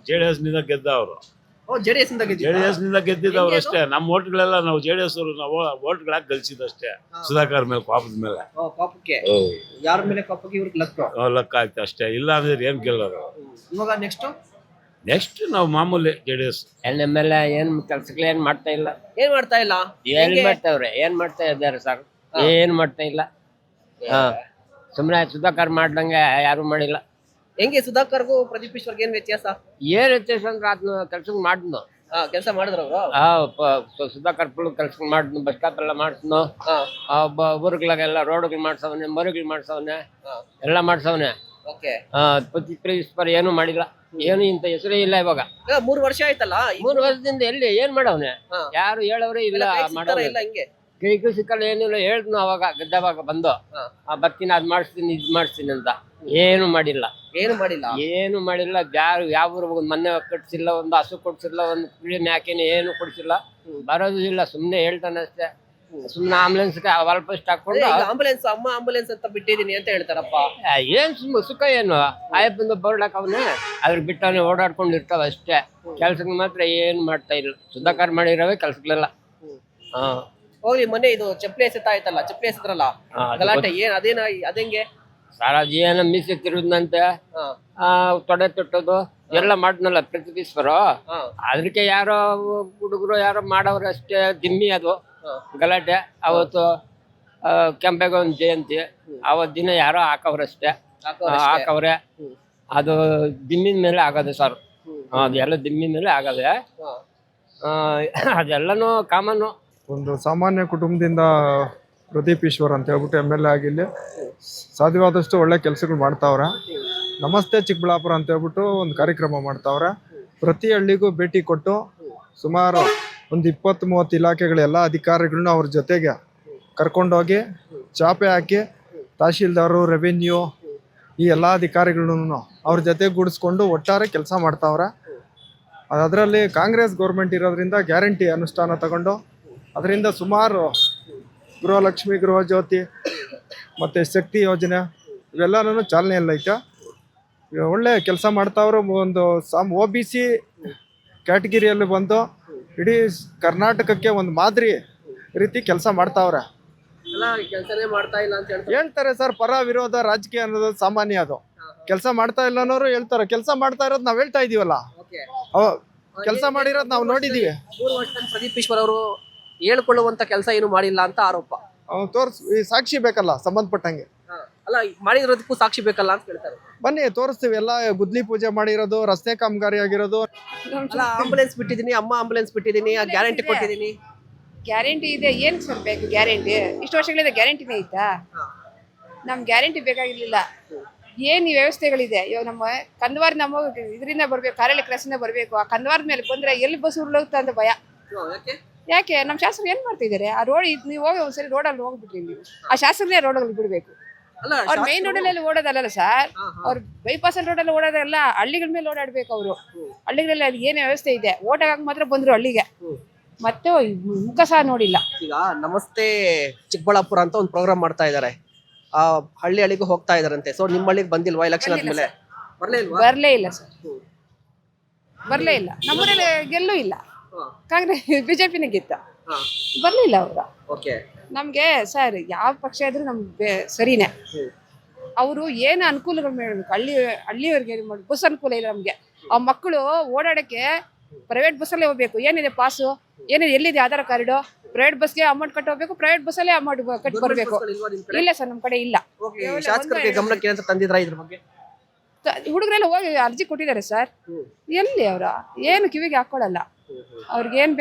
JDS ನಿಂದ ಗೆದ್ದ ಅವರು, ಜೆಡಿಎಸ್ ಇಂದ JDS ನಿಂದ ಗೆದ್ದಿದ್ದವ್ರು ಅಷ್ಟೇ. ನಮ್ಮ ಓಟ್ಗಳೆಲ್ಲ ನಾವು JDS ಅವರು ನಾವು ಓಟ್ಗಳಾಗಿ ಗಳಿಸಿದಷ್ಟೇ. ಸುಧಾಕರ್ ಮೇಲೆ ಪಾಪದ ಮೇಲೆ ಕಾಪಕ್ಕೆ ಯಾರ ಮೇಲೆ ಕಾಪಕ್ಕೆ ಇವ್ರಿಗೆ ಲಕ್ಕ ಆಯ್ತು ಅಷ್ಟೇ. ಇಲ್ಲ ಅಂದ್ರೆ ಏನ್ ಗೆಲ್ಲೋರು. ಇವಾಗ ನೆಕ್ಸ್ಟ್ ನಾವು ಮಾಮೂಲಿ JDS. NMLA ಏನ್ ಕೆಲ್ಸಗಳು ಏನ್ ಮಾಡ್ತಾ ಇಲ್ಲ. ಏನ್ ಮಾಡ್ತಾ ಇಲ್ಲ? ಏನ್ ಮಾಡ್ತಾವ್ರೆ, ಏನ್ ಮಾಡ್ತಾ ಇದ್ದಾರೆ ಸರ್? ಏನ್ ಮಾಡ್ತಾ ಇಲ್ಲ. ಸುಮ್ನೆ ಸುಧಾಕರ್ ಮಾಡ್ದಂಗೆ ಯಾರು ಮಾಡಿಲ್ಲ. ಹೆಂಗೆ ಸುಧಾಕರ್ಗೂ ಪ್ರದೀಪ್ ಈಶ್ವರ್ಗೆ ಏನ್ ವ್ಯತ್ಯಾಸ? ಏನ್ ವ್ಯತ್ಯಾಸ ಅಂದ್ರೆ ಅದನ್ನ ಕೆಲ್ಸ ಮಾಡಿದ್ನು. ಕೆಲಸ ಮಾಡಿದ್ರ ಅವರು? ಸುಧಾಕರ್ ಫುಲ್ ಕೆಲ್ಸ ಮಾಡಿದ್ನು, ಬಸ್ ಸ್ಟಾಪ್ ಎಲ್ಲ ಮಾಡಿದ್ನು, ಊರುಗಳಿಗೆಲ್ಲ ರೋಡ್ಗಳು ಮಾಡ್ಸವನೆ, ಮರುಗಳು ಮಾಡ್ಸವನೆ, ಎಲ್ಲ ಮಾಡ್ಸವನೆ. ಏನು ಮಾಡಿಲ್ಲ. ಏನು ಇಂತ ಹೆಸರೇ ಇಲ್ಲ. ಇವಾಗ 3 ವರ್ಷ ಆಯ್ತಲ್ಲ, 3 ವರ್ಷದಿಂದ ಎಲ್ಲಿ ಏನ್ ಮಾಡವನೆ? ಯಾರು ಹೇಳವ್ರೆ ಇಲ್ಲ. ಇಲ್ಲ ಹಿಂಗೆ ಕೈಗೂ ಸಿಕ್ಕಲ್ಲ, ಏನಿಲ್ಲ. ಹೇಳಿದ್ನು ಅವಾಗ ಗೆದ್ದವಾಗ ಬಂದು ಬರ್ತೀನಿ, ಅದ್ ಮಾಡಿಸ್ತೀನಿ, ಇದ್ ಮಾಡಿಸ್ತೀನಿ ಅಂತ. ಏನು ಮಾಡಿಲ್ಲ. ಏನು ಮಾಡಿಲ್ಲ. ಯಾವ ಮನೆ ಕಟ್ಸಿಲ್ಲ, ಒಂದು ಹಸು ಕೊಡ್ಸಿಲ್ಲ, ಒಂದು ಕುಳಿ ಮ್ಯಾಕೇನೆ ಏನು ಕೊಡ್ಸಿಲ್ಲ. ಬರೋದು ಇಲ್ಲ, ಸುಮ್ನೆ ಹೇಳ್ತಾನೆ ಅಷ್ಟೇ. ಸುಮ್ನೆ ಆಂಬುಲೆನ್ಸ್ ಅಲ್ಪ ಇಷ್ಟ ಹಾಕೊಂಡು ಆಂಬುಲೆನ್ಸ್ ಅಂತ ಬಿಟ್ಟಿದೀನಿ ಅಂತ ಹೇಳ್ತಾರಪ್ಪ. ಏನ್ ಸುಖ ಏನು? ಆಯಪ್ಪಂದು ಬೋರ್ಡಾಕ್ ಅವನೇ ಅದ್ರ ಬಿಟ್ಟವನೇ ಓಡಾಡ್ಕೊಂಡು ಇರ್ತಾವ ಅಷ್ಟೇ. ಕೆಲ್ಸಕ್ಕೆ ಮಾತ್ರ ಏನು ಮಾಡ್ತಾ ಇಲ್ಲ. ಸುಧಾಕರ್ ಮಾಡಿರೋವೆ ಕೆಲ್ಸಗಳೆಲ್ಲ. ಹೋಗ್ಲಿ, ಮೊನ್ನೆ ಇದು ಚಪ್ಪಲಿ ಎಸೆತ ಆಯ್ತಲ್ಲ, ಚಪ್ಪಲಿ ಎಸೆದ್ರಲ್ಲ ಗಲಾಟೆ, ಏನ್ ಅದೇಂಗೆ? ಸಾರಾ ಜೀವನ ಮೀಸೆ ತಿರುದಂತೆ, ತೊಡೆ ತೊಟ್ಟೋದು ಎಲ್ಲ ಮಾಡ್ನಲ್ಲ ಪ್ರತಿಭೀಶ್ವರ. ಅದಕ್ಕೆ ಯಾರೋ ಹುಡುಗರು ಯಾರೋ ಮಾಡವ್ರೆ ಅಷ್ಟೇ. ದಿಮ್ಮಿ ಅದು ಗಲಾಟೆ. ಅವತ್ತು ಕೆಂಪೇಗೌಡ ಜಯಂತಿ ಅವತ್ ದಿನ ಯಾರೋ ಹಾಕವ್ರಷ್ಟೇ, ಹಾಕವ್ರೆ. ಅದು ದಿಮ್ಮಿನ ಮೇಲೆ ಆಗದೆ ಸರ್. ಅದೆಲ್ಲ ದಿಮ್ಮಿನ ಮೇಲೆ ಆಗದೆ. ಅದೆಲ್ಲನೂ ಕಾಮನ್ನು. ಒಂದು ಸಾಮಾನ್ಯ ಕುಟುಂಬದಿಂದ ಪ್ರದೀಪ್ ಈಶ್ವರ್ ಅಂತ ಹೇಳ್ಬಿಟ್ಟು MLA ಆಗಿಲ್ಲಿ ಸಾಧ್ಯವಾದಷ್ಟು ಒಳ್ಳೆ ಕೆಲಸಗಳು ಮಾಡ್ತಾವ್ರೆ. ನಮಸ್ತೆ ಚಿಕ್ಕಬಳ್ಳಾಪುರ ಅಂತ ಹೇಳ್ಬಿಟ್ಟು ಒಂದು ಕಾರ್ಯಕ್ರಮ ಮಾಡ್ತಾವ್ರೆ. ಪ್ರತಿ ಹಳ್ಳಿಗೂ ಭೇಟಿ ಕೊಟ್ಟು ಸುಮಾರು ಒಂದು 20-30 ಇಲಾಖೆಗಳ ಎಲ್ಲ ಅಧಿಕಾರಿಗಳನ್ನ ಅವ್ರ ಜೊತೆಗೆ ಕರ್ಕೊಂಡೋಗಿ ಚಾಪೆ ಹಾಕಿ ತಹಶೀಲ್ದಾರು, ರೆವಿನ್ಯೂ ಈ ಎಲ್ಲ ಅಧಿಕಾರಿಗಳನ್ನು ಅವ್ರ ಜೊತೆ ಗೂಡಿಸ್ಕೊಂಡು ಒಟ್ಟಾರೆ ಕೆಲಸ ಮಾಡ್ತಾವ್ರೆ. ಅದರಲ್ಲಿ ಕಾಂಗ್ರೆಸ್ ಗೌರ್ಮೆಂಟ್ ಇರೋದ್ರಿಂದ ಗ್ಯಾರಂಟಿ ಅನುಷ್ಠಾನ ತಗೊಂಡು ಅದರಿಂದ ಸುಮಾರು ಗೃಹಲಕ್ಷ್ಮಿ, ಗೃಹ ಜ್ಯೋತಿ ಮತ್ತು ಶಕ್ತಿ ಯೋಜನೆ ಇವೆಲ್ಲನೂ ಚಾಲನೆಯಲ್ಲೈತೆ. ಒಳ್ಳೆ ಕೆಲಸ ಮಾಡ್ತಾವ್ರು. ಒಂದು OBC ಕ್ಯಾಟಗಿರಿಯಲ್ಲಿ ಬಂದು ಇಡೀ ಕರ್ನಾಟಕಕ್ಕೆ ಒಂದು ಮಾದರಿ ರೀತಿ ಕೆಲಸ ಮಾಡ್ತಾವ್ರೆ. ಕೆಲಸನೇ ಮಾಡ್ತಾ ಇಲ್ಲ ಅಂತ ಹೇಳ್ತಾರೆ ಸರ್. ಪರ ವಿರೋಧ ರಾಜಕೀಯ ಅನ್ನೋದು ಸಾಮಾನ್ಯ. ಅದು ಕೆಲಸ ಮಾಡ್ತಾ ಇಲ್ಲ ಅನ್ನೋರು ಹೇಳ್ತಾರೆ. ಕೆಲಸ ಮಾಡ್ತಾ ಇರೋದು ನಾವ್ ಹೇಳ್ತಾ ಇದೀವಲ್ಲ, ಕೆಲಸ ಮಾಡಿರೋದು ನಾವು ನೋಡಿದೀವಿ. 3 ವರ್ಷದಲ್ಲಿ ಪ್ರದೀಪ್ ಈಶ್ವರ್ ಅವರು ಹೇಳ್ಕೊಳ್ಳುವಂತ ಕೆಲಸ ಏನು ಮಾಡಿಲ್ಲ ಅಂತ ಆರೋಪ. ಈ ಸಾಕ್ಷಿ ಬೇಕಲ್ಲ ಸಂಬಂಧಪಟ್ಟಂಗೆ. ಅಲ್ಲ, ಮಾಡಿರೋದಕ್ಕೂ ಸಾಕ್ಷಿ ಬೇಕಲ್ಲ ಅಂತ ಹೇಳ್ತಾರೆ. ಬನ್ನಿ ತೋರಿಸ್ತೀವಿ. ಎಲ್ಲ ಗುದ್ಲಿ ಪೂಜೆ ಮಾಡಿರೋದು, ರಸ್ತೆ ಕಾಮಗಾರಿ ಆಗಿರೋದು. ಆಂಬುಲೆನ್ಸ್ ಬಿಟ್ಟಿದೀನಿ, ಅಮ್ಮ ಆಂಬುಲೆನ್ಸ್ ಬಿಟ್ಟಿದೀನಿ, ಗ್ಯಾರಂಟಿ ಕೊಟ್ಟಿದೀನಿ. ಗ್ಯಾರಂಟಿ ಇದೆ. ಏನ್ ಸರ್ ಬೇಕು ಗ್ಯಾರಂಟಿ? ಇಷ್ಟು ವರ್ಷಗಳಿಂದ ಗ್ಯಾರಂಟಿನೇ ಐತಾ? ನಮ್ ಗ್ಯಾರಂಟಿ ಬೇಕಾಗಿರ್ಲಿಲ್ಲ. ಏನ್ ವ್ಯವಸ್ಥೆಗಳಿದೆ ಇವಾಗ ನಮ್ಮ ಕಂದವಾರ, ನಮ್ಮ ಇದರಿಂದ ಬರ್ಬೇಕು, ಕಾರಳಿ ಕ್ರಾಸಿಂದ ಬರ್ಬೇಕು. ಆ ಕಂದವಾರದ ಮೇಲೆ ಬಂದ್ರೆ ಎಲ್ಲಿ ಬಸ್ ಉರುಳುತ್ತಾ ಅಂತ ಭಯ. ಯಾಕೆ? ನಮ್ಮ ಶಾಸಕರು ಏನ್ ಮಾಡ್ತಿದ್ದಾರೆ? ಆ ರೋಡ್ ನೀವು ಹೋಗಿ ಒಂದ್ಸರಿ ರೋಡಲ್ಲಿ ಹೋಗ್ಬಿಟ್ರಿ ನೀವು. ಆ ಶಾಸಕರೇ ರೋಡಲ್ಲಿ ಬಿಡ್ಬೇಕು. ಅವ್ರ ಮೈನ್ ರೋಡಲ್ಲಿ ಓಡೋದಲ್ಲ ಸರ್, ಅವ್ರ ಬೈಪಾಸ್ ರೋಡಲ್ಲಿ ಓಡೋದಲ್ಲ, ಹಳ್ಳಿಗಳ ಮೇಲೆ ಓಡಾಡ್ಬೇಕು ಅವರು. ಹಳ್ಳಿಗಳಲ್ಲಿ ಅಲ್ಲಿ ಏನೇ ವ್ಯವಸ್ಥೆ ಇದೆ, ಓಟಾಗ ಮಾತ್ರ ಬಂದ್ರು ಹಳ್ಳಿಗೆ, ಮತ್ತೆ ಮುಖ ಸಹ ನೋಡಿಲ್ಲ. ಈಗ ನಮಸ್ತೆ ಚಿಕ್ಕಬಳ್ಳಾಪುರ ಅಂತ ಒಂದು ಪ್ರೋಗ್ರಾಮ್ ಮಾಡ್ತಾ ಇದಾರೆ. ಆ ಹಳ್ಳಿಗೂ ಹೋಗ್ತಾ ಇದಾರಂತೆ. ಸೊ ನಿಮ್ಮ ಹಳ್ಳಿಗೆ ಬಂದಿಲ್ವಾ ಎಲೆಕ್ಷನ್ ಆದ್ಮೇಲೆ? ಬರ್ಲೇ ಇಲ್ಲ ಸರ್, ಬರ್ಲೇ ಇಲ್ಲ. ನಮ್ಮೂರಲ್ಲಿ ಗೆಲ್ಲೂ ಇಲ್ಲ. ಕಾಂಗ್ರೆಸ್ BJPನೇ ಗೆದ್ದ, ಬರ್ಲಿಲ್ಲ ಅವ್ರ. ನಮ್ಗೆ ಸರ್ ಯಾವ ಪಕ್ಷ ಇದ್ರು ನಮ್ಗೆ ಸರಿನೇ. ಅವರು ಏನು ಅನುಕೂಲಗಳು ಮಾಡಬೇಕು, ಹಳ್ಳಿಯವ್ರಿಗೆ ಬಸ್ ಅನುಕೂಲ ಇಲ್ಲ ನಮ್ಗೆ. ಆ ಮಕ್ಕಳು ಓಡಾಡಕ್ಕೆ ಪ್ರೈವೇಟ್ ಬಸ್ಸಲ್ಲೇ ಹೋಗ್ಬೇಕು. ಏನಿದೆ ಪಾಸು, ಏನಿದೆ, ಎಲ್ಲಿದೆ ಆಧಾರ್ ಕಾರ್ಡು? ಪ್ರೈವೇಟ್ ಬಸ್ಗೆ ಅಮೌಂಟ್ ಕಟ್ಟಿ ಹೋಗ್ಬೇಕು, ಪ್ರೈವೇಟ್ ಬಸ್ಸಲ್ಲೇ ಅಮೌಂಟ್ ಕಟ್ಟಿ ಬರ್ಬೇಕು. ಇಲ್ಲ ಸರ್, ನಮ್ ಕಡೆ ಇಲ್ಲ. ಶಾಸಕರಿಗೆ ಗಮನಕ್ಕೆ ಅಂತ ತಂದಿದ್ರ ಇದ್ರ ಬಗ್ಗೆ? ಹುಡುಗರೆಲ್ಲ ಹೋಗಿ ಅರ್ಜಿ ಕೊಟ್ಟಿದ್ದಾರೆ ಸರ್. ಎಲ್ಲಿ ಅವ್ರ ಏನು ಕಿವಿಗೆ ಹಾಕೊಳ್ಳಲ್ಲ. ಅವ್ರಿಗೆ ಏನ್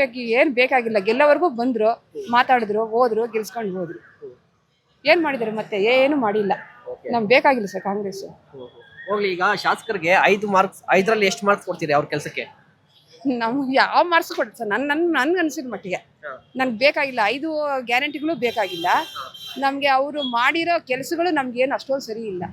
ಬೇಕಾಗಿಲ್ಲ. ಗೆಲ್ಲವರೆಗೂ ಬಂದ್ರು, ಮಾತಾಡಿದ್ರು, ಹೋದ್ರು, ಗೆಲ್ಸ್ಕೊಂಡು ಹೋದ್ರು. ಏನ್ ಮಾಡಿದಾರೆ? ಮತ್ತೆ ಏನು ಮಾಡಿಲ್ಲ. ನಮ್ಗೆ ಬೇಕಾಗಿಲ್ಲ ಸರ್ ಕಾಂಗ್ರೆಸ್. ಹೋಗ್ಲಿ, ಈಗ ಶಾಸಕರಿಗೆ 5 ಮಾರ್ಕ್ಸ್, 5ರಲ್ಲಿ ಎಷ್ಟು ಮಾರ್ಕ್ಸ್ ಕೊಡ್ತೀರಿ ಅವ್ರ ಕೆಲಸಕ್ಕೆ? ನಮ್ಗೆ ಯಾವ ಮಾರ್ಕ್ಸ್ ಕೊಡ್ತಾರೆ ಸರ್? ನನ್ಗೆ ಅನ್ಸಿದ ಮಟ್ಟಿಗೆ ನನ್ಗೆ ಬೇಕಾಗಿಲ್ಲ. 5 ಗ್ಯಾರಂಟಿಗಳು ಬೇಕಾಗಿಲ್ಲ ನಮ್ಗೆ. ಅವರು ಮಾಡಿರೋ ಕೆಲಸಗಳು ನಮ್ಗೆ ಏನು ಅಷ್ಟೊಂದು ಸರಿ ಇಲ್ಲ.